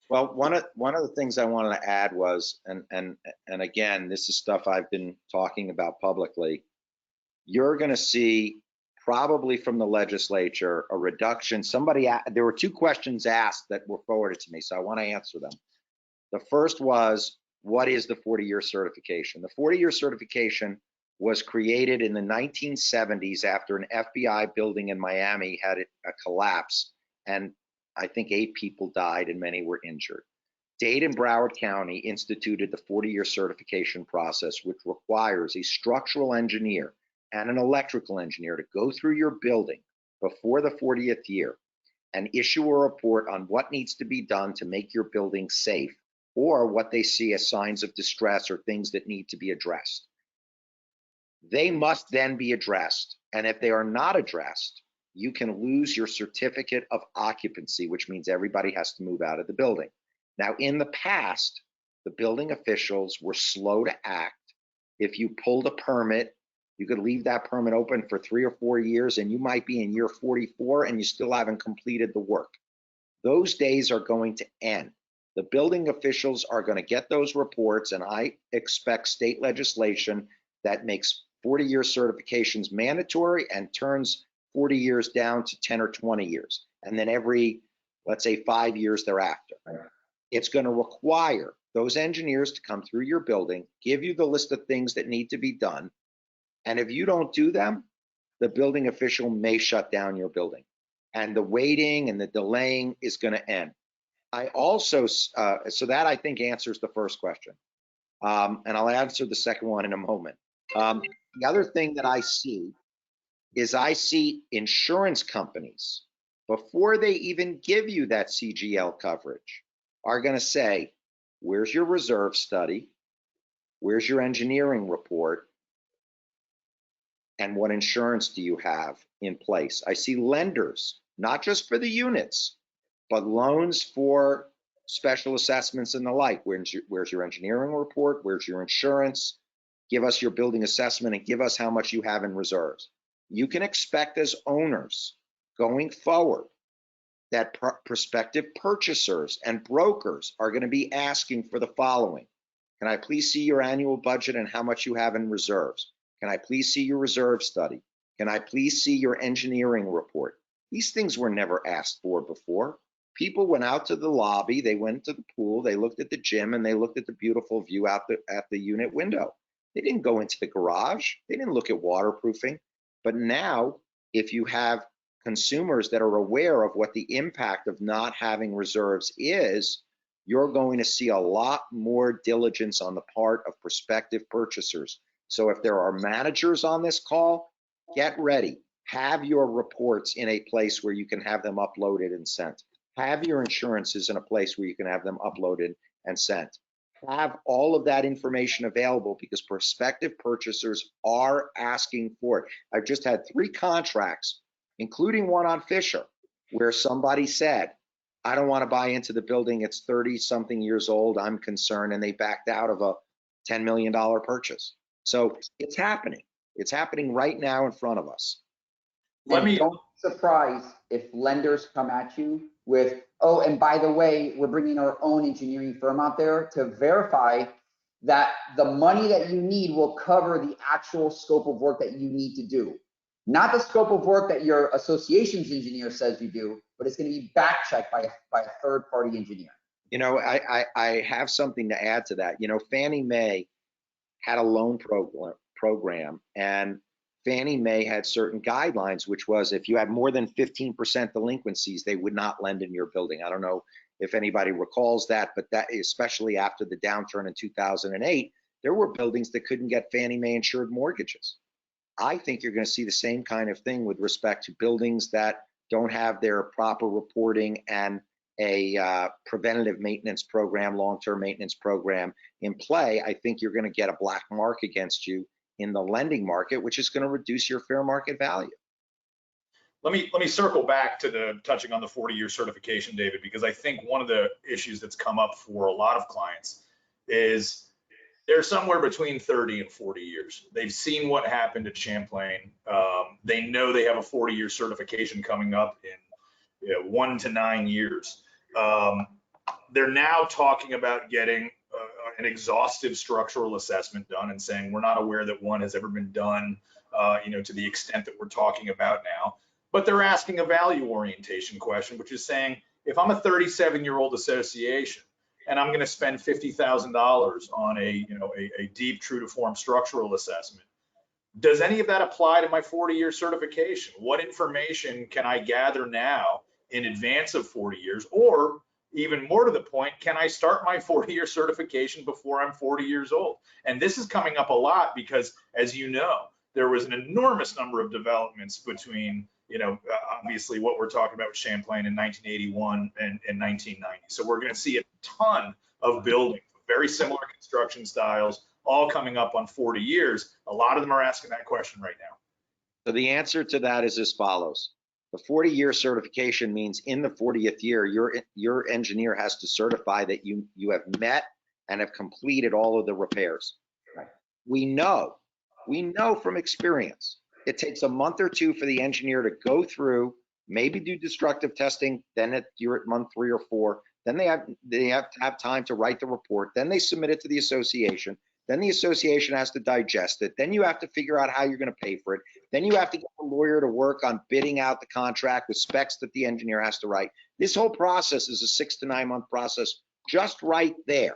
Well, one of the things I wanted to add was, and again, this is stuff I've been talking about publicly. You're going to see probably from the legislature a reduction. There were two questions asked that were forwarded to me, so I want to answer them. The first was, what is the 40-year certification? The 40-year certification was created in the 1970s after an FBI building in Miami had a collapse, and I think 8 people died and many were injured. Dade and Broward County instituted the 40-year certification process, which requires a structural engineer and an electrical engineer to go through your building before the 40th year and issue a report on what needs to be done to make your building safe, or what they see as signs of distress or things that need to be addressed. They must then be addressed, and if they are not addressed, you can lose your certificate of occupancy, which means everybody has to move out of the building. Now, in the past, the building officials were slow to act. If you pulled a permit, you could leave that permit open for 3 or 4 years, and you might be in year 44 and you still haven't completed the work. Those days are going to end. The building officials are going to get those reports, and I expect state legislation that makes 40-year certifications mandatory and turns 40 years down to 10 or 20 years, and then every, let's say, 5 years thereafter. It's going to require those engineers to come through your building, give you the list of things that need to be done, and if you don't do them, the building official may shut down your building, and the waiting and the delaying is going to end. I also, so that I think answers the first question, and I'll answer the second one in a moment. The other thing that I see is insurance companies, before they even give you that CGL coverage, are going to say, where's your reserve study? Where's your engineering report? And what insurance do you have in place? I see lenders, not just for the units, but loans for special assessments and the like. Where's your engineering report? Where's your insurance? Give us your building assessment and give us how much you have in reserves. You can expect as owners going forward that prospective purchasers and brokers are going to be asking for the following. Can I please see your annual budget and how much you have in reserves? Can I please see your reserve study? Can I please see your engineering report? These things were never asked for before. People went out to the lobby, they went to the pool, they looked at the gym, and they looked at the beautiful view out at the unit window. They didn't go into the garage. They didn't look at waterproofing. But now, if you have consumers that are aware of what the impact of not having reserves is, you're going to see a lot more diligence on the part of prospective purchasers. So if there are managers on this call, get ready. Have your reports in a place where you can have them uploaded and sent. Have your insurances in a place where you can have them uploaded and sent. Have all of that information available because prospective purchasers are asking for it. I've just had 3 contracts, including one on Fisher, where somebody said, I don't want to buy into the building. It's 30-something years old. I'm concerned. And they backed out of a $10 million purchase. So it's happening. It's happening right now in front of us.
Let me,
don't be surprised if lenders come at you with, oh, and by the way, we're bringing our own engineering firm out there to verify that the money that you need will cover the actual scope of work that you need to do. Not the scope of work that your association's engineer says you do, but it's going to be back checked by a third-party engineer.
You know, I have something to add to that. You know, Fannie Mae had a loan program, and Fannie Mae had certain guidelines, which was if you had more than 15% delinquencies, they would not lend in your building. I don't know if anybody recalls that, but that, especially after the downturn in 2008, there were buildings that couldn't get Fannie Mae insured mortgages. I think you're going to see the same kind of thing with respect to buildings that don't have their proper reporting and a preventative maintenance program, long-term maintenance program in play. I think you're going to get a black mark against you in the lending market, which is going to reduce your fair market value.
let me circle back to the touching on the 40-year certification, David, because I think one of the issues that's come up for a lot of clients is they're somewhere between 30 and 40 years. They've seen what happened at Champlain. They know they have a 40-year certification coming up in 1 to 9 years. They're now talking about getting an exhaustive structural assessment done and saying we're not aware that one has ever been done, to the extent that we're talking about now. But they're asking a value orientation question, which is saying if I'm a 37-year-old association and I'm going to spend $50,000 on a deep, true to form structural assessment, does any of that apply to my 40-year certification? What information can I gather now in advance of 40 years? Or even more to the point, can I start my 40-year certification before I'm 40 years old? And this is coming up a lot because, as you know, there was an enormous number of developments between, obviously what we're talking about with Champlain in 1981 and 1990. So we're going to see a ton of buildings, very similar construction styles, all coming up on 40 years. A lot of them are asking that question right now.
So the answer to that is as follows. The 40-year certification means in the 40th year, your engineer has to certify that you have met and have completed all of the repairs.
Right.
We know from experience, it takes a month or 2 for the engineer to go through, maybe do destructive testing, then you're at month 3 or 4, then they have to have time to write the report, then they submit it to the association, then the association has to digest it, then you have to figure out how you're going to pay for it, then you have to get the lawyer to work on bidding out the contract with specs that the engineer has to write. This whole process is a 6 to 9 month process just right there.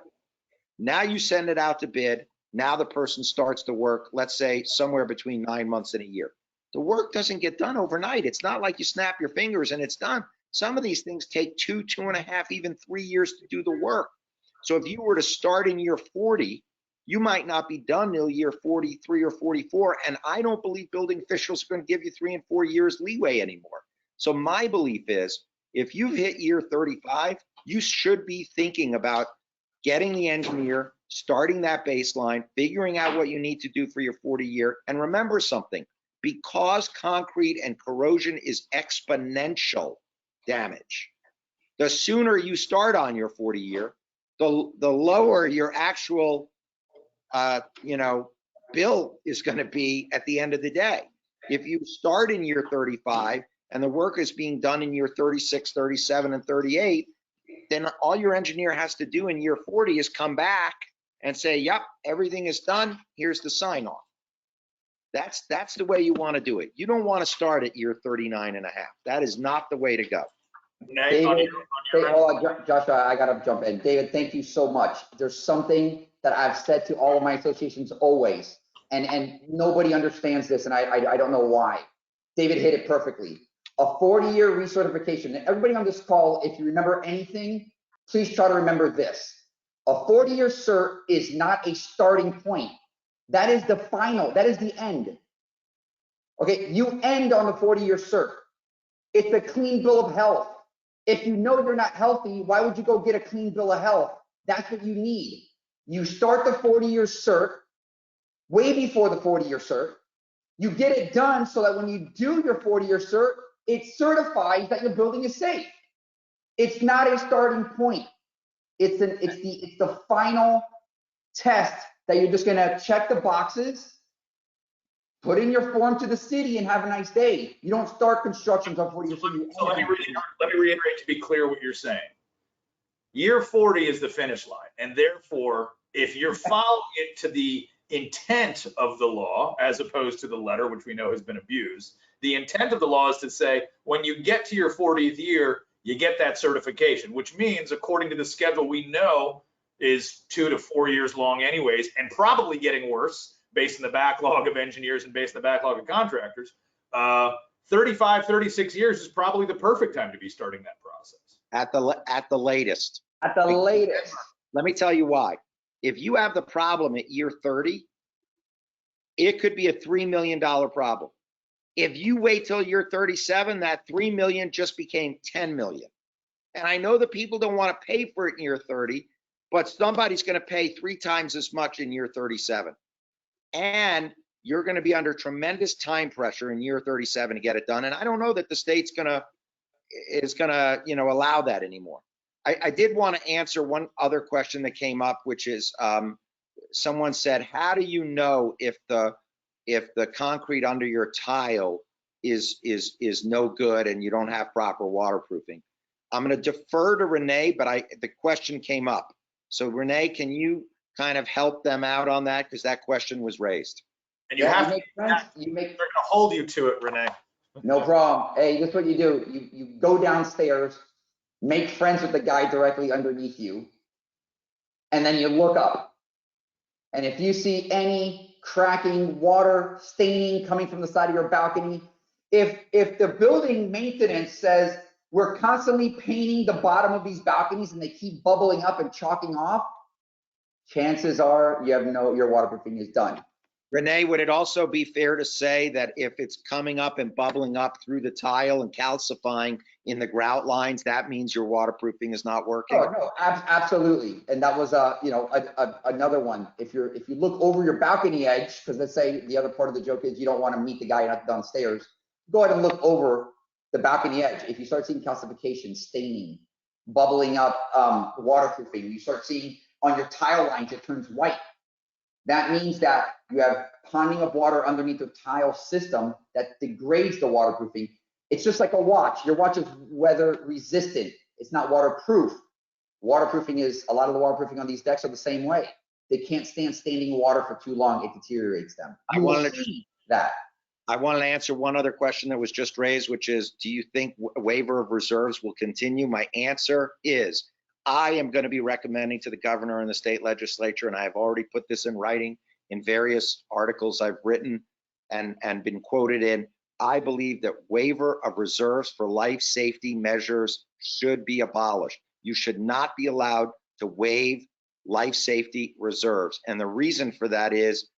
Now you send it out to bid. Now the person starts to work, let's say somewhere between 9 months and a year. The work doesn't get done overnight. It's not like you snap your fingers and it's done. Some of these things take 2, 2.5, even 3 years to do the work. So if you were to start in year 40, you might not be done till year 43 or 44. And I don't believe building officials are going to give you 3 and 4 years leeway anymore. So my belief is if you've hit year 35, you should be thinking about getting the engineer, starting that baseline, figuring out what you need to do for your 40 year. And remember something, because concrete and corrosion is exponential damage, the sooner you start on your 40 year, the lower your actual bill is going to be at the end of the day. If you start in year 35 and the work is being done in year 36, 37, and 38, then all your engineer has to do in year 40 is come back and say, yep, everything is done. Here's the sign off. That's the way you want to do it. You don't want to start at year 39 and a half. That is not the way to go.
David, Joshua, I gotta jump in. David, thank you so much. There's something that I've said to all of my associations always, and nobody understands this, and I don't know why. David hit it perfectly. A 40-year recertification. And everybody on this call, if you remember anything, please try to remember this. A 40-year cert is not a starting point. That is the final, that is the end. Okay, you end on the 40-year cert. It's a clean bill of health. If you know you're not healthy, why would you go get a clean bill of health? That's what you need. You start the 40-year cert way before the 40-year cert. You get it done so that when you do your 40-year cert, it certifies that your building is safe. It's not a starting point. It's the final test that you're just gonna check the boxes, put in your form to the city, and have a nice day. You don't start constructions on 40 years.
So let me reiterate to be clear what you're saying. Year 40 is the finish line, and therefore, if you're following it to the intent of the law, as opposed to the letter, which we know has been abused, the intent of the law is to say, when you get to your 40th year, you get that certification, which means, according to the schedule we know, is 2 to 4 years long anyways, and probably getting worse based on the backlog of engineers and based on the backlog of contractors. 35, 36 years is probably the perfect time to be starting that process.
At the latest.
At the latest.
Let me tell you why. If you have the problem at year 30, it could be a $3 million problem. If you wait till year 37, that 3 million just became 10 million. And I know that people don't want to pay for it in year 30, but somebody's going to pay 3 times as much in year 37. And you're going to be under tremendous time pressure in year 37 to get it done. And I don't know that the state's is gonna, allow that anymore. I did want to answer one other question that came up, which is someone said, how do you know if the concrete under your tile is no good and you don't have proper waterproofing? I'm going to defer to Renee, but the question came up. So Renee, can you kind of help them out on that? Because that question was raised.
And they're going to hold you to it, Renee.
No problem. Hey, this is what you do. You go downstairs, make friends with the guy directly underneath you, and then you look up. And if you see any cracking, water staining coming from the side of your balcony, if the building maintenance says we're constantly painting the bottom of these balconies and they keep bubbling up and chalking off, chances are your waterproofing is done.
Renee, would it also be fair to say that if it's coming up and bubbling up through the tile and calcifying in the grout lines, that means your waterproofing is not working?
Oh, no, absolutely. And that was another one. If you look over your balcony edge, because let's say the other part of the joke is you don't want to meet the guy downstairs, go ahead and look over the balcony edge. If you start seeing calcification, staining, bubbling up, waterproofing, you start seeing on your tile lines, it turns white. That means that you have ponding of water underneath the tile system that degrades the waterproofing. It's just like a watch. Your watch is weather resistant. It's not waterproof. Waterproofing is, a lot of the waterproofing on these decks are the same way. They can't stand standing water for too long. It deteriorates them. I wanted to
answer one other question that was just raised, which is, do you think waiver of reserves will continue? My answer is, I am going to be recommending to the governor and the state legislature, and I've already put this in writing in various articles I've written and been quoted in. I believe that waiver of reserves for life safety measures should be abolished. You should not be allowed to waive life safety reserves. And the reason for that is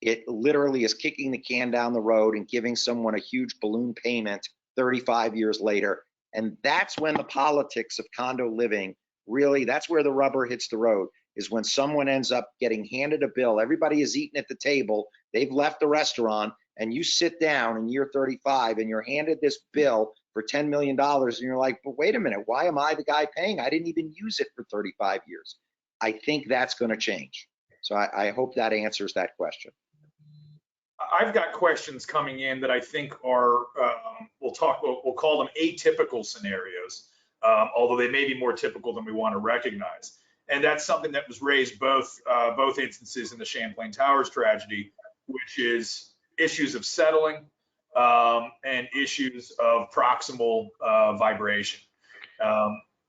it literally is kicking the can down the road and giving someone a huge balloon payment 35 years later. And that's when the politics of condo living really, that's where the rubber hits the road, is when someone ends up getting handed a bill. Everybody is eating at the table. They've left the restaurant, and you sit down in year 35 and you're handed this bill for $10 million. And you're like, but wait a minute, why am I the guy paying? I didn't even use it for 35 years. I think that's going to change. So I hope that answers that question.
I've got questions coming in that I think are, we'll call them atypical scenarios. Although they may be more typical than we want to recognize. And that's something that was raised both instances in the Champlain Towers tragedy, which is issues of settling and issues of proximal vibration.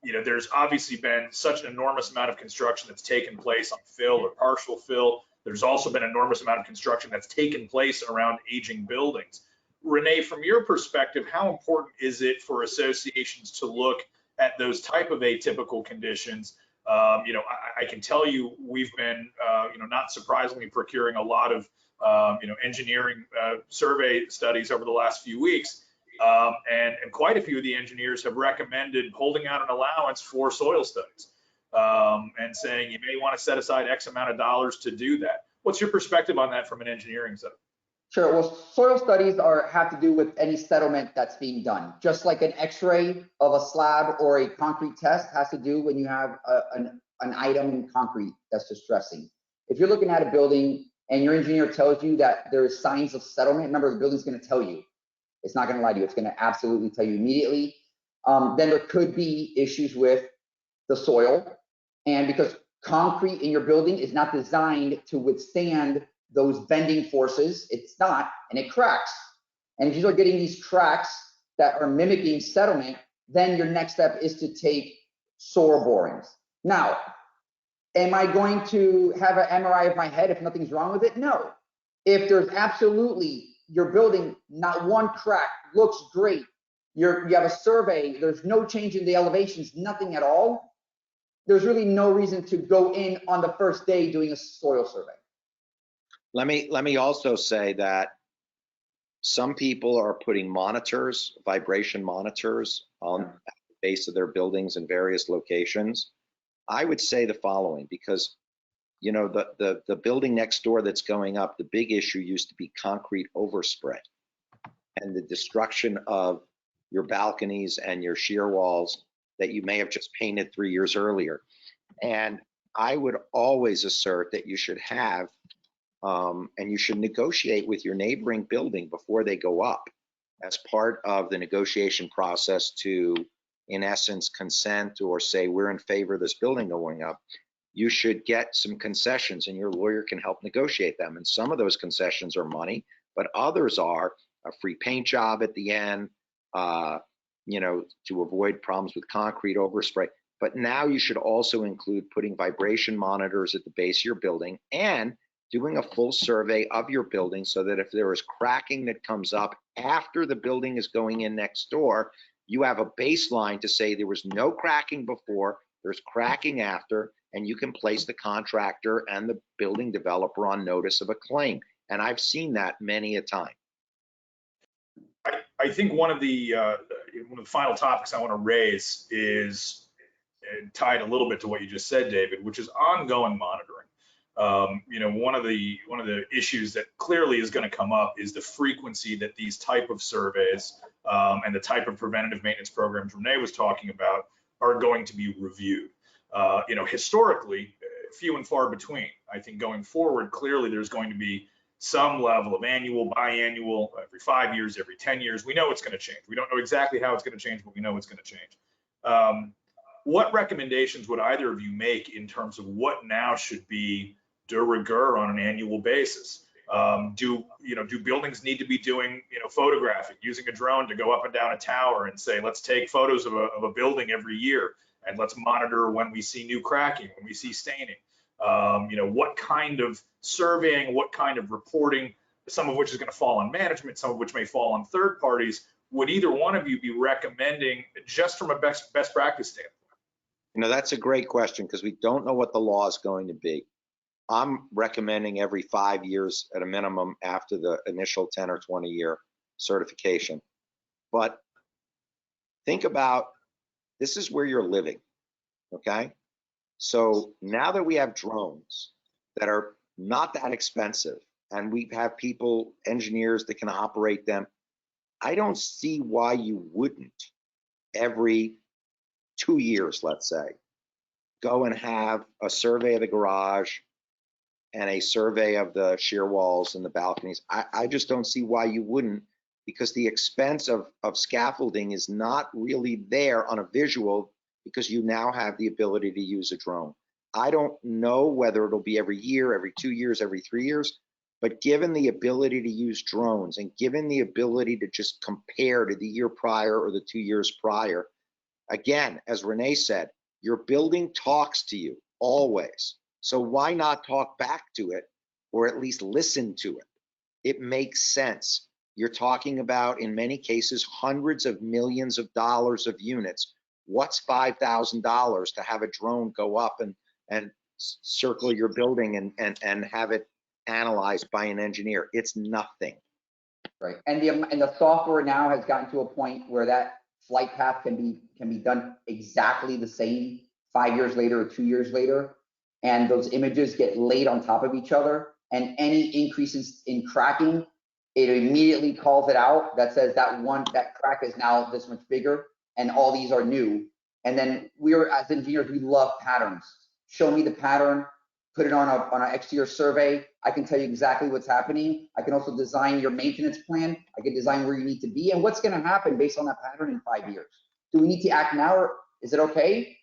There's obviously been such an enormous amount of construction that's taken place on fill or partial fill. There's also been an enormous amount of construction that's taken place around aging buildings. Renee, from your perspective, how important is it for associations to look at those type of atypical conditions? I can tell you we've been, not surprisingly, procuring a lot of, engineering survey studies over the last few weeks. And quite a few of the engineers have recommended holding out an allowance for soil studies and saying you may want to set aside X amount of dollars to do that. What's your perspective on that from an engineering side?
Sure. Well, soil studies have to do with any settlement that's being done. Just like an X-ray of a slab or a concrete test has to do when you have an item in concrete that's distressing. If you're looking at a building and your engineer tells you that there is signs of settlement, remember the building's going to tell you. It's not going to lie to you. It's going to absolutely tell you immediately. Then there could be issues with the soil, and because concrete in your building is not designed to withstand those bending forces, it's not, and it cracks. And if you start getting these cracks that are mimicking settlement, then your next step is to take soil borings. Now, am I going to have an MRI of my head if nothing's wrong with it? No. If there's absolutely your building, not one crack, looks great, you have a survey, there's no change in the elevations, nothing at all, there's really no reason to go in on the first day doing a soil survey.
Let me also say that some people are putting monitors, vibration monitors, on the base of their buildings in various locations. I would say the following, because the building next door that's going up, the big issue used to be concrete overspray and the destruction of your balconies and your shear walls that you may have just painted 3 years earlier. And I would always assert that you should have and you should negotiate with your neighboring building before they go up as part of the negotiation process to, in essence, consent or say we're in favor of this building going up. You should get some concessions and your lawyer can help negotiate them. And some of those concessions are money, but others are a free paint job at the end, to avoid problems with concrete overspray. But now you should also include putting vibration monitors at the base of your building and doing a full survey of your building so that if there is cracking that comes up after the building is going in next door, you have a baseline to say there was no cracking before, there's cracking after, and you can place the contractor and the building developer on notice of a claim. And I've seen that many a time.
I think one of the final topics I want to raise is tied a little bit to what you just said, David, which is ongoing monitoring. One of the issues that clearly is going to come up is the frequency that these type of surveys and the type of preventative maintenance programs Renee was talking about are going to be reviewed. Historically, few and far between. I think going forward, clearly there's going to be some level of annual, biannual, every 5 years, every 10 years. We know it's going to change. We don't know exactly how it's going to change, but we know it's going to change. What recommendations would either of you make in terms of what now should be de rigueur on an annual basis? Do buildings need to be doing, photographing, using a drone to go up and down a tower and say, let's take photos of a building every year and let's monitor when we see new cracking, when we see staining? What kind of surveying, what kind of reporting, some of which is going to fall on management, some of which may fall on third parties, would either one of you be recommending just from a best practice standpoint?
That's a great question because we don't know what the law is going to be. I'm recommending every 5 years at a minimum after the initial 10 or 20 year certification. But think about, this is where you're living, okay? So now that we have drones that are not that expensive and we have people, engineers that can operate them, I don't see why you wouldn't every 2 years, let's say, go and have a survey of the garage and a survey of the shear walls and the balconies. I just don't see why you wouldn't, because the expense of scaffolding is not really there on a visual because you now have the ability to use a drone. I don't know whether it'll be every year, every 2 years, every 3 years, but given the ability to use drones and given the ability to just compare to the year prior or the 2 years prior, again, as Renee said, your building talks to you always. So why not talk back to it or at least listen to it? It makes sense. You're talking about, in many cases, hundreds of millions of dollars of units. What's $5,000 to have a drone go up and circle your building and have it analyzed by an engineer? It's nothing.
Right, and the software now has gotten to a point where that flight path can be done exactly the same 5 years later or 2 years later, and those images get laid on top of each other, and any increases in cracking, it immediately calls it out. That says that crack is now this much bigger, and all these are new. And then as engineers, we love patterns. Show me the pattern, put it on an exterior survey. I can tell you exactly what's happening. I can also design your maintenance plan. I can design where you need to be and what's going to happen based on that pattern in 5 years. Do we need to act now, or is it okay?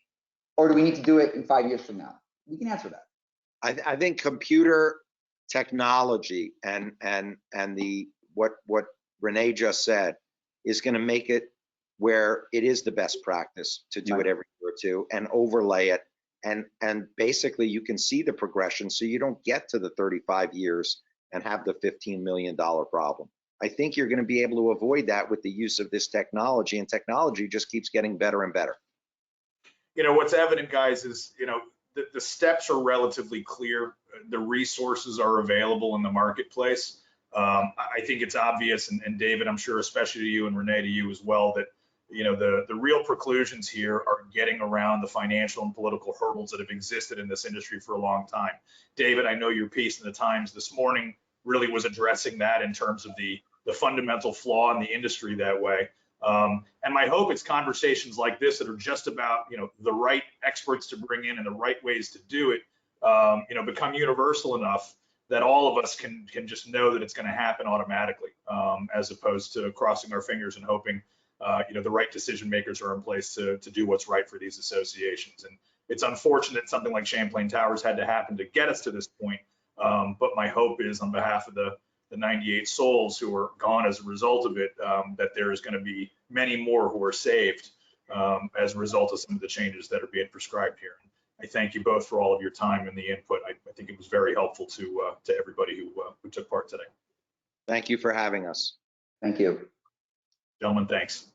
Or do we need to do it in 5 years from now? We can answer that.
I think computer technology and what Renee just said is going to make it where it is the best practice to do it every year or two and overlay it. And basically you can see the progression, so you don't get to the 35 years and have the $15 million problem. I think you're going to be able to avoid that with the use of this technology, and technology just keeps getting better and better.
You know, what's evident, guys, is, you know, the steps are relatively clear. The resources are available in the marketplace. I think it's obvious, and David, I'm sure, especially to you, and Renee, to you as well, that, you know, the real preclusions here are getting around the financial and political hurdles that have existed in this industry for a long time. David, I know your piece in the Times this morning really was addressing that in terms of the fundamental flaw in the industry that way. And my hope it's conversations like this that are just about, you know, the right experts to bring in and the right ways to do it, you know, become universal enough that all of us can just know that it's going to happen automatically, as opposed to crossing our fingers and hoping, you know, the right decision makers are in place to do what's right for these associations. And it's unfortunate something like Champlain Towers had to happen to get us to this point. But my hope is, on behalf of the 98 souls who are gone as a result of it, that there is going to be many more who are saved as a result of some of the changes that are being prescribed here. I thank you both for all of your time and the input. I think it was very helpful to everybody who took part today.
Thank you for having us.
Thank you.
Gentlemen, thanks.